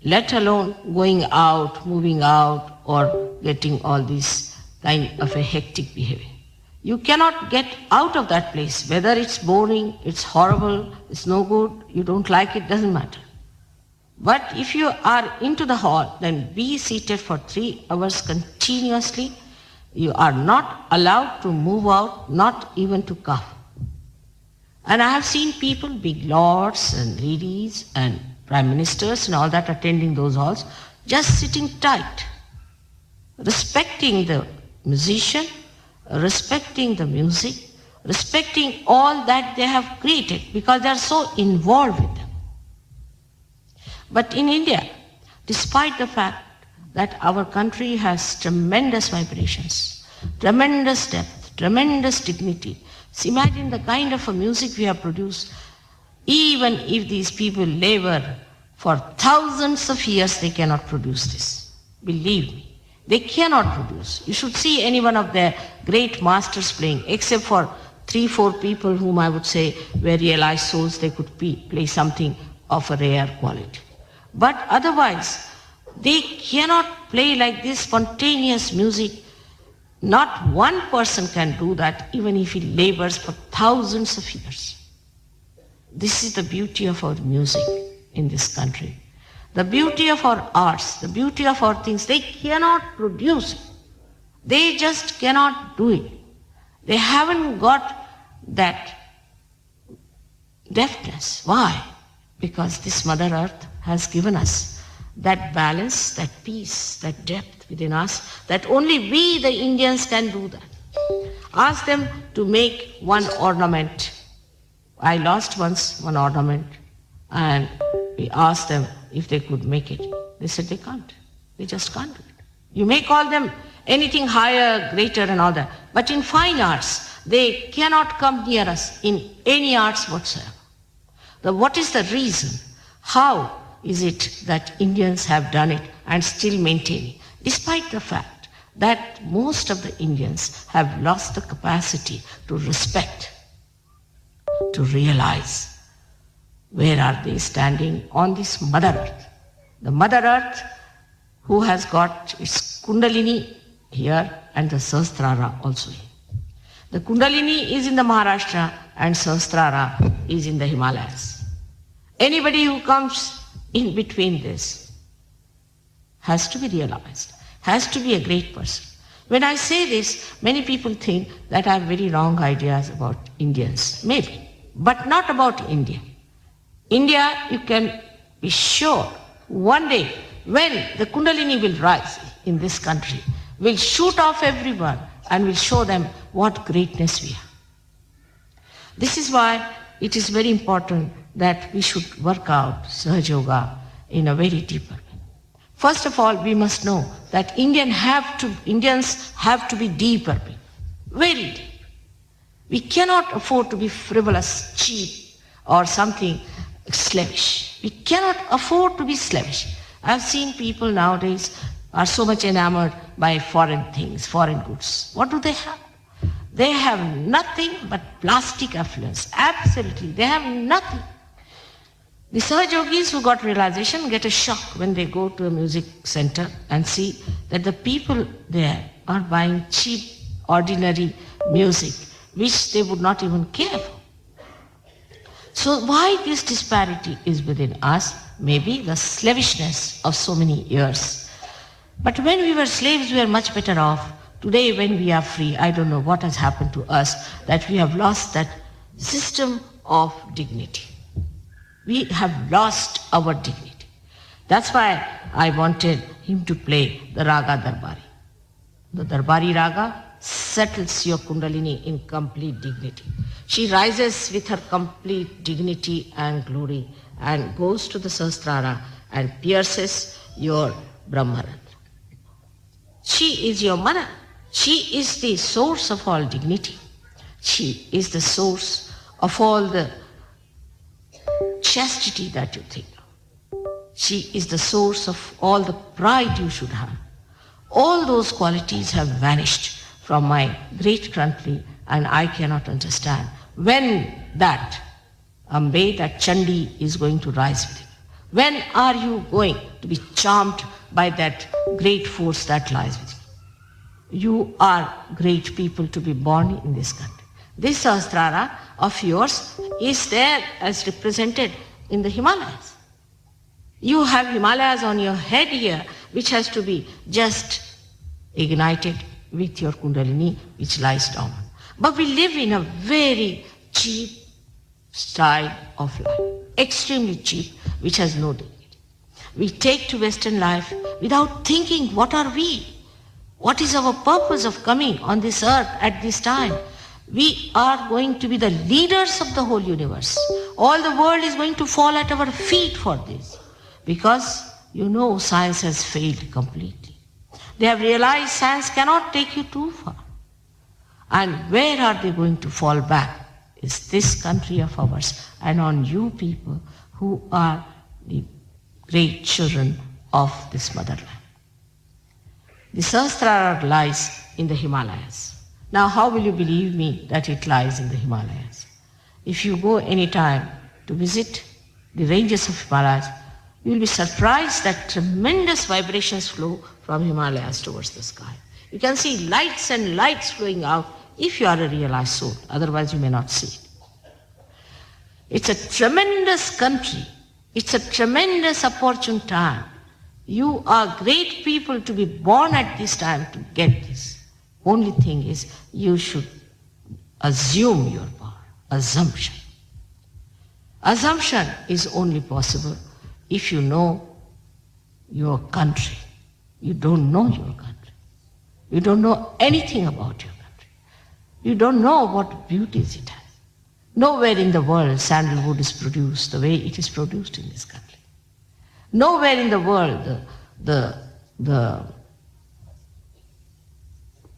Speaker 3: let alone going out, moving out, or getting all this kind of a hectic behavior. You cannot get out of that place, whether it's boring, it's horrible, it's no good, you don't like it, doesn't matter. But if you are into the hall, then be seated for 3 hours continuously. You are not allowed to move out, not even to cough. And I have seen people, big lords and ladies and prime ministers and all that attending those halls, just sitting tight, respecting the musician, respecting the music, respecting all that they have created, because they are so involved with them. But in India, despite the fact that our country has tremendous vibrations, tremendous depth, tremendous dignity, so imagine the kind of a music we have produced. Even if these people labor for thousands of years, they cannot produce this. Believe me, they cannot produce. You should see any one of their great masters playing, except for 3-4 people whom I would say were realized souls, they could play something of a rare quality. But otherwise, they cannot play like this spontaneous music. Not one person can do that, even if he labors for thousands of years. This is the beauty of our music in this country. The beauty of our arts, the beauty of our things, they cannot produce it. They just cannot do it. They haven't got that deftness. Why? Because this Mother Earth has given us that balance, that peace, that depth within us, that only we, the Indians, can do that. Ask them to make one ornament. I lost once one ornament, and we asked them if they could make it. They said they can't. They just can't do it. You may call them anything higher, greater and all that, but in fine arts, they cannot come near us in any arts whatsoever. What is the reason? How is it that Indians have done it and still maintain it, despite the fact that most of the Indians have lost the capacity to respect, to realize where are they standing on this Mother Earth. The Mother Earth who has got its Kundalini here and the Sahasrara also here. The Kundalini is in the Maharashtra and Sahasrara is in the Himalayas. Anybody who comes in between this has to be realized, has to be a great person. When I say this, many people think that I have very wrong ideas about Indians. Maybe, but not about India. India, you can be sure, one day when the Kundalini will rise in this country, will shoot off everyone and will show them what greatness we are. This is why it is very important that we should work out Sahaja Yoga in a very deeper way. First of all, we must know that Indians have to be deeper people, very deep. We cannot afford to be frivolous, cheap, or something slavish. We cannot afford to be slavish. I've seen people nowadays are so much enamored by foreign things, foreign goods. What do they have? They have nothing but plastic affluence. Absolutely, they have nothing. The Sahaja Yogis who got realization get a shock when they go to a music center and see that the people there are buying cheap, ordinary music, which they would not even care for. So why this disparity is within us? Maybe the slavishness of so many years. But when we were slaves, we were much better off. Today, when we are free, I don't know what has happened to us, that we have lost that system of dignity. We have lost our dignity. That's why I wanted him to play the Raga Darbari. The Darbari Raga settles your Kundalini in complete dignity. She rises with her complete dignity and glory and goes to the Sahasrara and pierces your Brahmarandra. She is your mother. She is the source of all dignity. She is the source of all the chastity that you think of. She is the source of all the pride you should have. All those qualities have vanished from my great country, and I cannot understand when that Ambe, that Chandi, is going to rise with you. When are you going to be charmed by that great force that lies with you? You are great people to be born in this country. This Sahasrara of yours is there as represented in the Himalayas. You have Himalayas on your head here, which has to be just ignited with your Kundalini, which lies down. But we live in a very cheap style of life, extremely cheap, which has no dignity. We take to Western life without thinking, what are we? What is our purpose of coming on this earth at this time? We are going to be the leaders of the whole universe. All the world is going to fall at our feet for this. Because, science has failed completely. They have realized science cannot take you too far. And where are they going to fall back? is this country of ours, and on you people who are the great children of this motherland. The Sahasrara lies in the Himalayas. Now, how will you believe me that it lies in the Himalayas? If you go any time to visit the ranges of Himalayas, you will be surprised that tremendous vibrations flow from Himalayas towards the sky. You can see lights and lights flowing out if you are a realized soul. Otherwise, you may not see it. It's a tremendous country. It's a tremendous opportune time. You are great people to be born at this time to get this. Only thing is, you should assume your power. Assumption. Assumption is only possible if you know your country. You don't know your country. You don't know anything about your country. You don't know what beauties it has. Nowhere in the world sandalwood is produced the way it is produced in this country. Nowhere in the world the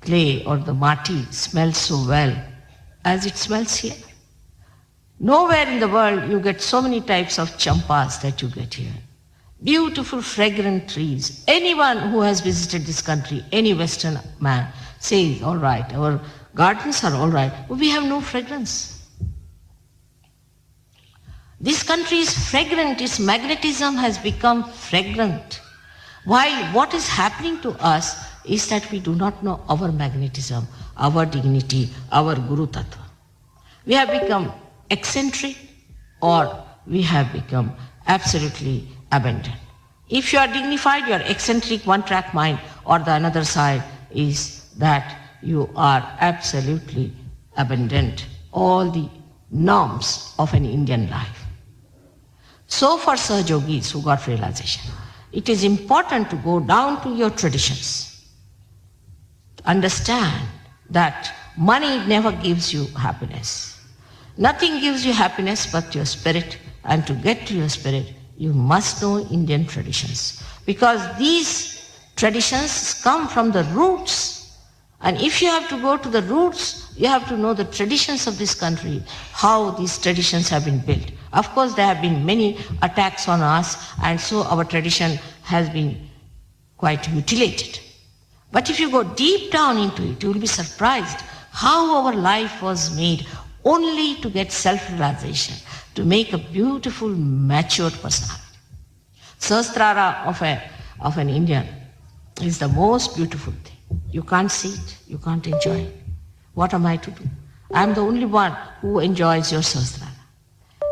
Speaker 3: clay or the mati smells so well as it smells here. Nowhere in the world you get so many types of champas that you get here. Beautiful fragrant trees. Anyone who has visited this country, any Western man, says, all right, our gardens are all right, but we have no fragrance. This country is fragrant, its magnetism has become fragrant. Why? What is happening to us is that we do not know our magnetism, our dignity, our Guru Tattva. We have become eccentric or we have become absolutely abandoned. If you are dignified, you are eccentric, one-track mind, or the another side is that you are absolutely abandoned all the norms of an Indian life. So for Sahajogis who got realization, it is important to go down to your traditions. Understand that money never gives you happiness. Nothing gives you happiness but your spirit, and to get to your spirit, you must know Indian traditions. Because these traditions come from the roots. And if you have to go to the roots, you have to know the traditions of this country, how these traditions have been built. Of course, there have been many attacks on us, and so our tradition has been quite mutilated. But if you go deep down into it, you will be surprised how our life was made only to get self-realization, to make a beautiful, matured personality. Sahasrara of an Indian is the most beautiful thing. You can't see it, you can't enjoy it. What am I to do? I am the only one who enjoys your Sahasrara.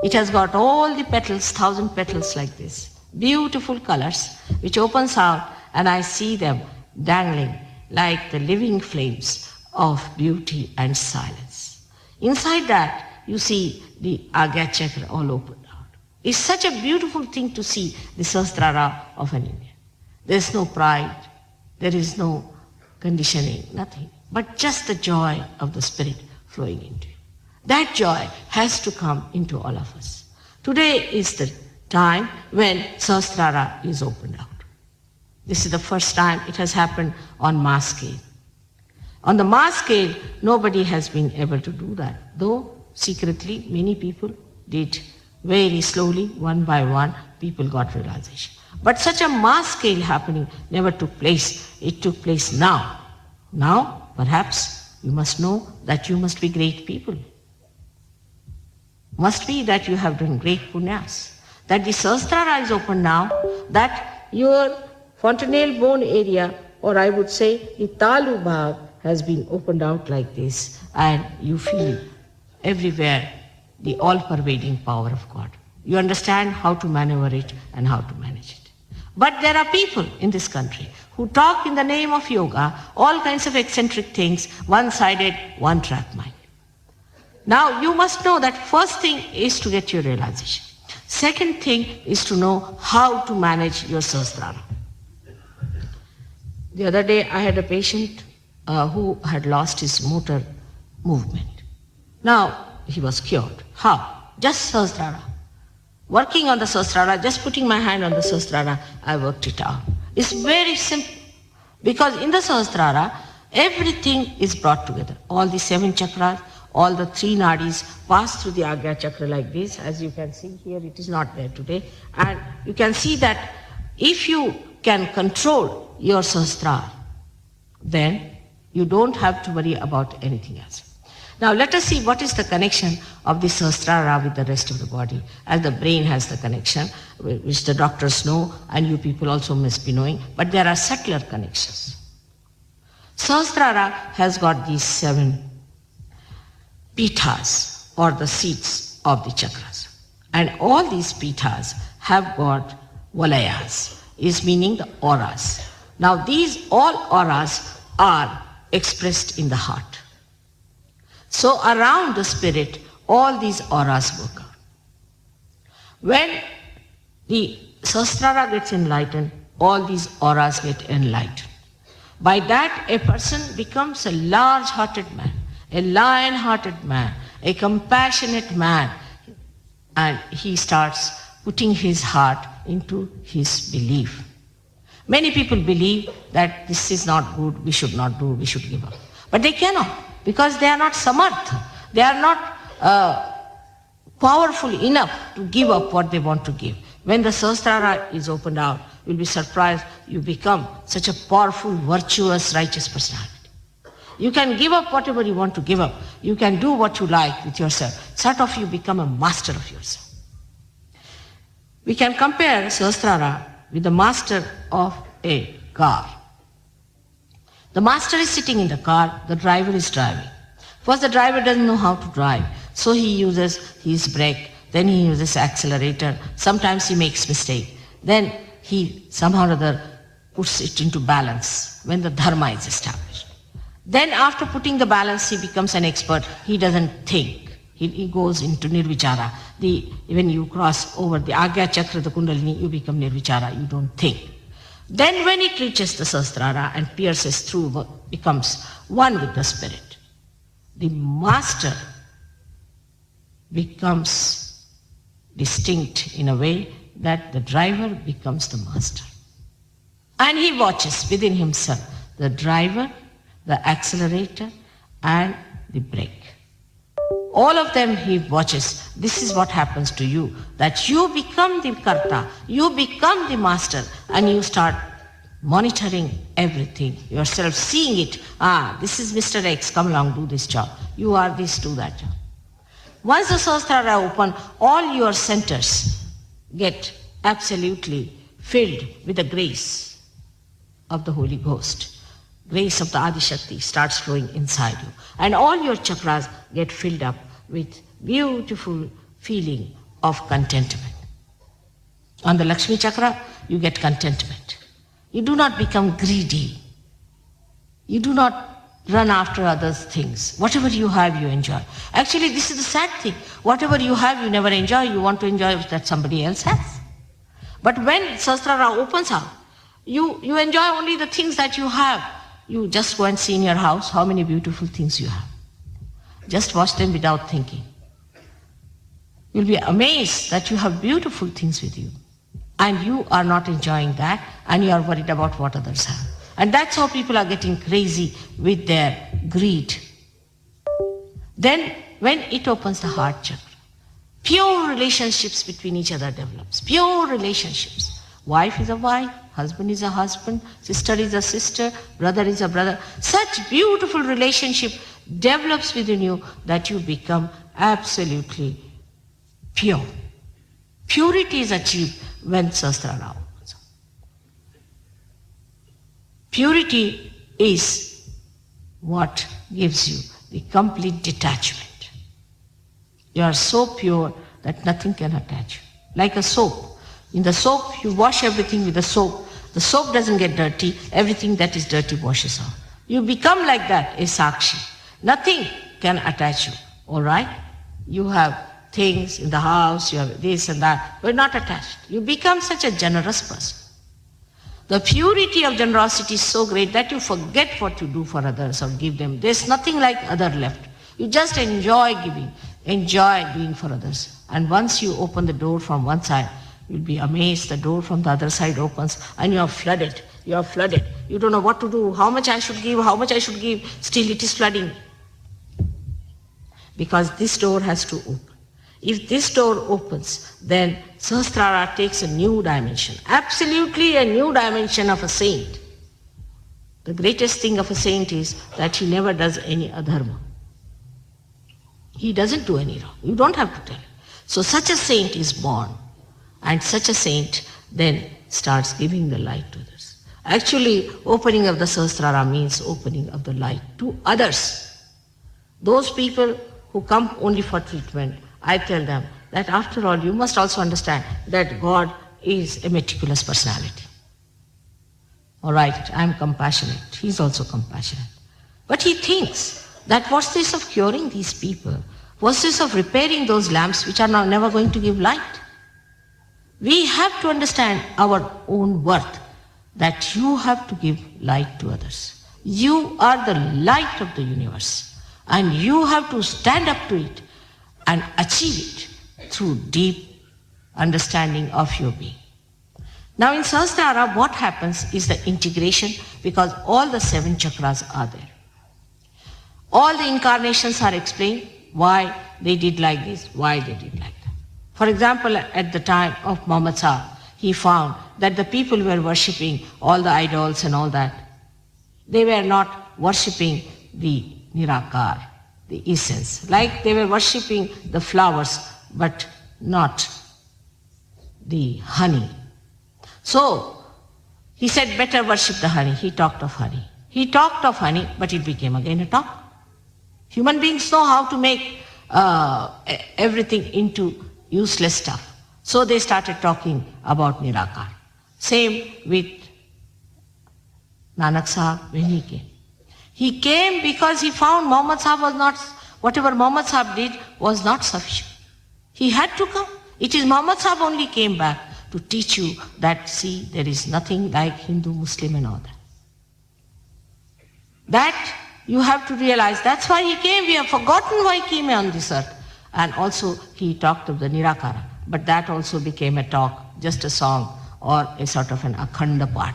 Speaker 3: It has got all the petals, 1,000 petals like this, beautiful colors, which opens out, and I see them dangling like the living flames of beauty and silence. Inside that, you see the Agya Chakra all opened out. It's such a beautiful thing to see the Sahasrara of an Indian. There is no pride, there is no conditioning, nothing, but just the joy of the spirit flowing into you. That joy has to come into all of us. Today is the time when Sahasrara is opened out. This is the first time it has happened on mass scale. On the mass scale, nobody has been able to do that, though secretly many people did. Very slowly, one by one, people got realization. But such a mass scale happening never took place. It took place now. Now, perhaps, you must know that you must be great people. Must be that you have done great punyas. That the Sahasrara is open now, that your fontanelle bone area, or I would say the Talu Bhag, has been opened out like this, and you feel everywhere the all-pervading power of God. You understand how to maneuver it and how to manage it. But there are people in this country who talk in the name of yoga, all kinds of eccentric things, one-sided, one-track mind. Now you must know that first thing is to get your realization. Second thing is to know how to manage your Sahasrara. The other day I had a patient who had lost his motor movement. Now he was cured. How? Just Sahasrara. Working on the Sahasrara, just putting my hand on the Sahasrara, I worked it out. It's very simple. Because in the Sahasrara, everything is brought together. All the 7 chakras, all the three nadis pass through the Agya Chakra like this. As you can see here, it is not there today. And you can see that if you can control your Sahasrara, then you don't have to worry about anything else. Now let us see what is the connection of the Sahasrara with the rest of the body, as the brain has the connection, which the doctors know and you people also must be knowing, but there are subtler connections. Sahasrara has got these 7 pithas, or the seats of the chakras. And all these pithas have got valayas, is meaning the auras. Now these all auras are expressed in the heart. So around the spirit, all these auras work out. When the Sahasrara gets enlightened, all these auras get enlightened. By that, a person becomes a large-hearted man, a lion-hearted man, a compassionate man, and he starts putting his heart into his belief. Many people believe that this is not good, we should not do, we should give up. But they cannot, because they are not samartha. They are not powerful enough to give up what they want to give. When the Sahasrara is opened out, you'll be surprised you become such a powerful, virtuous, righteous personality. You can give up whatever you want to give up. You can do what you like with yourself. Sort of you become a master of yourself. We can compare Sahasrara with the master of a car. The master is sitting in the car, the driver is driving. First, the driver doesn't know how to drive, so he uses his brake, then he uses accelerator. Sometimes he makes mistake. Then he somehow or other puts it into balance when the dharma is established. Then after putting the balance, he becomes an expert. He doesn't think. He goes into nirvichara. When you cross over the Agya Chakra, the Kundalini, you become nirvichara. You don't think. Then when it reaches the Sahasrara and pierces through, becomes one with the spirit, the master becomes distinct in a way that the driver becomes the master. And he watches within himself the driver, the accelerator, and the brake. All of them he watches. This is what happens to you, that you become the karta, you become the master, and you start monitoring everything yourself, seeing it. This is Mr. X, come along, do this job. You are this, do that job. Once the Sahasrara open, all your centers get absolutely filled with the grace of the Holy Ghost. Grace of the Adi Shakti starts flowing inside you. And all your chakras get filled up with beautiful feeling of contentment. On the Lakshmi Chakra, you get contentment. You do not become greedy. You do not run after others' things. Whatever you have, you enjoy. Actually, this is the sad thing. Whatever you have, you never enjoy. You want to enjoy that somebody else has. But when Sahasrara opens out, you enjoy only the things that you have. You just go and see in your house how many beautiful things you have. Just watch them without thinking. You'll be amazed that you have beautiful things with you. And you are not enjoying that, and you are worried about what others have. And that's how people are getting crazy with their greed. Then, when it opens the heart chakra, pure relationships between each other develops. Pure relationships. Wife is a wife, husband is a husband, sister is a sister, brother is a brother. Such beautiful relationship develops within you that you become absolutely pure. Purity is achieved when Sahasrara opens. Purity is what gives you the complete detachment. You are so pure that nothing can attach you. Like a soap. In the soap, you wash everything with the soap. The soap doesn't get dirty. Everything that is dirty washes off. You become like that, a sakshi. Nothing can attach you, all right? You have things in the house, you have this and that, but not attached. You become such a generous person. The purity of generosity is so great that you forget what you do for others or give them. There's nothing like other left. You just enjoy giving, enjoy doing for others. And once you open the door from one side, you'll be amazed the door from the other side opens and you are flooded. You are flooded. You don't know what to do, how much I should give, still it is flooding. because this door has to open. If this door opens, then Sahasrara takes a new dimension, absolutely a new dimension of a saint. The greatest thing of a saint is that he never does any adharma. He doesn't do any wrong. You don't have to tell him. So such a saint is born, and such a saint then starts giving the light to others. Actually, opening of the Sahasrara means opening of the light to others. Those people who come only for treatment, I tell them that after all, you must also understand that God is a meticulous personality. All right, I'm compassionate. He's also compassionate. But he thinks that what's this of curing these people? What's this of repairing those lamps which are now never going to give light? We have to understand our own worth, that you have to give light to others. You are the light of the universe, and you have to stand up to it and achieve it through deep understanding of your being. Now in Sahasrara, what happens is the integration, because all the 7 chakras are there. All the incarnations are explained why they did like this, why they did like that. For example, at the time of Muhammad Sahib, he found that the people were worshipping all the idols and all that. They were not worshipping the Nirakar, the essence. Like they were worshipping the flowers, but not the honey. So he said, better worship the honey. He talked of honey. He talked of honey, but it became again a talk. Human beings know how to make everything into useless stuff. So they started talking about Nirakar. Same with Nanak Sahib when he came. He came because he found Muhammad Sahib was not, whatever Muhammad Sahib did was not sufficient. He had to come. It is Muhammad Sahib only came back to teach you that, see, there is nothing like Hindu, Muslim and all that. That you have to realize. That's why he came. We have forgotten why he came on this earth. And also he talked of the Nirakara. But that also became a talk, just a song or a sort of an akhanda part.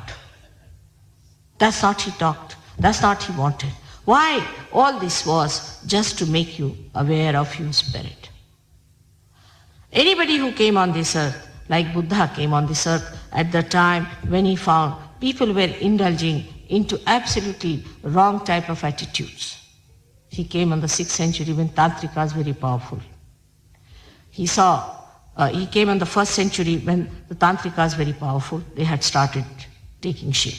Speaker 3: That's not he talked. That's not he wanted. Why? All this was just to make you aware of your spirit. Anybody who came on this earth, like Buddha came on this earth at the time when he found people were indulging into absolutely wrong type of attitudes. He came in the 6th century when Tantrika was very powerful. He came in the 1st century when the Tantrika was very powerful. They had started taking shape.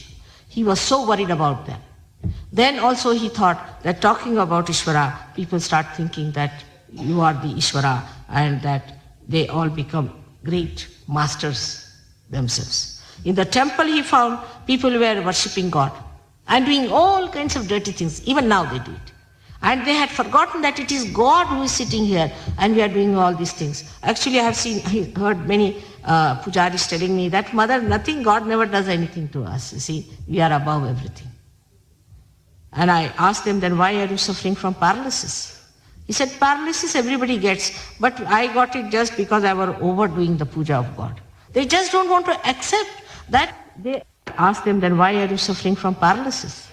Speaker 3: He was so worried about them. Then also he thought that talking about Ishvara, people start thinking that you are the Ishvara and that they all become great masters themselves. In the temple he found people were worshipping God and doing all kinds of dirty things. Even now they do it. And they had forgotten that it is God who is sitting here and we are doing all these things. Actually, I have heard many pujaris telling me that, Mother, nothing, God never does anything to us. You see, we are above everything. And I asked them, then why are you suffering from paralysis? He said, paralysis everybody gets, but I got it just because I was overdoing the puja of God. They just don't want to accept that. They asked them, then why are you suffering from paralysis?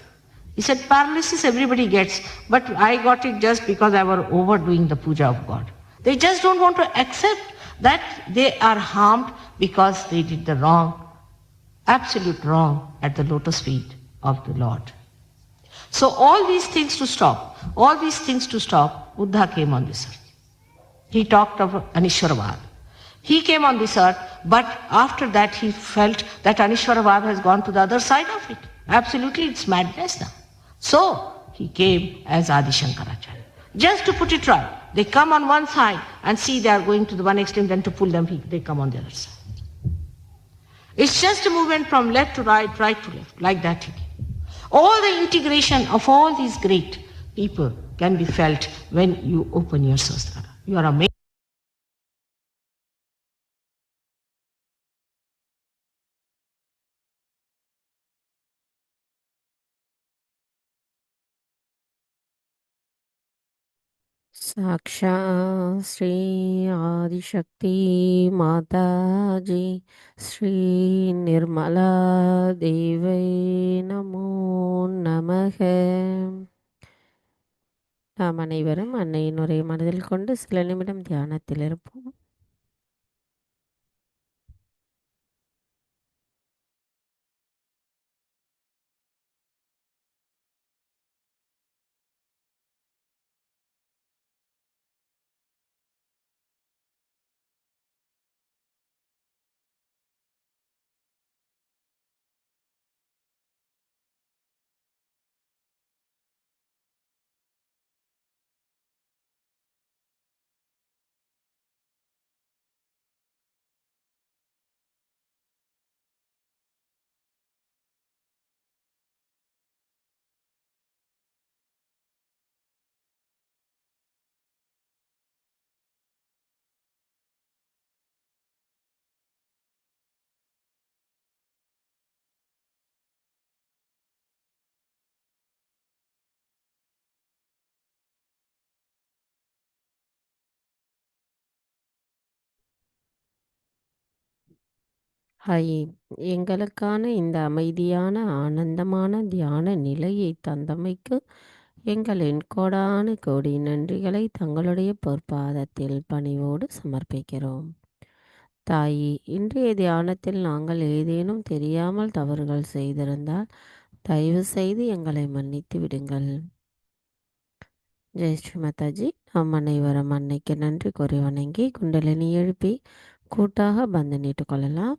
Speaker 3: He said, paralysis everybody gets, but I got it just because I was overdoing the puja of God. They just don't want to accept that they are harmed because they did the wrong, absolute wrong at the lotus feet of the Lord. So all these things to stop, Buddha came on this earth. He talked of Anishwaravad. He came on this earth, but after that he felt that Anishwaravad has gone to the other side of it. Absolutely, it's madness now. So he came as Adi Shankaracharya. Just to put it right, they come on one side and see they are going to the one extreme, then to pull them, they come on the other side. It's just a movement from left to right, right to left, like that he came. All the integration of all these great people can be felt when you open your Sahasrara. You are amazed.
Speaker 1: साक्षा Shri Adishakti माता जी श्री निर्मला देवै नमो नमः। நாம் அனைவரும் அன்னையின் உரையை மனதில் கொண்டு சில நிமிடம் தியானத்தில் இருப்போம். ஹாய், எங்களுக்கான இந்த அமைதியான ஆனந்தமான தியான நிலையை தந்தமைக்கு எங்களின் கோடான கோடி நன்றிகளை தங்களுடைய பொற்பாதத்தில் பணிவோடு சமர்ப்பிக்கிறோம். தாயி, இன்றைய தியானத்தில் நாங்கள் ஏதேனும் தெரியாமல் தவறுகள் செய்திருந்தால் தயவு செய்து எங்களை மன்னித்து விடுங்கள். ஜெய் ஸ்ரீ மாதாஜி. நாம் அனைவரும் அன்னைக்கு நன்றி கூறி வணங்கி குண்டலினி எழுப்பி கூட்டாக பந்தனிட்டு கொள்ளலாம்.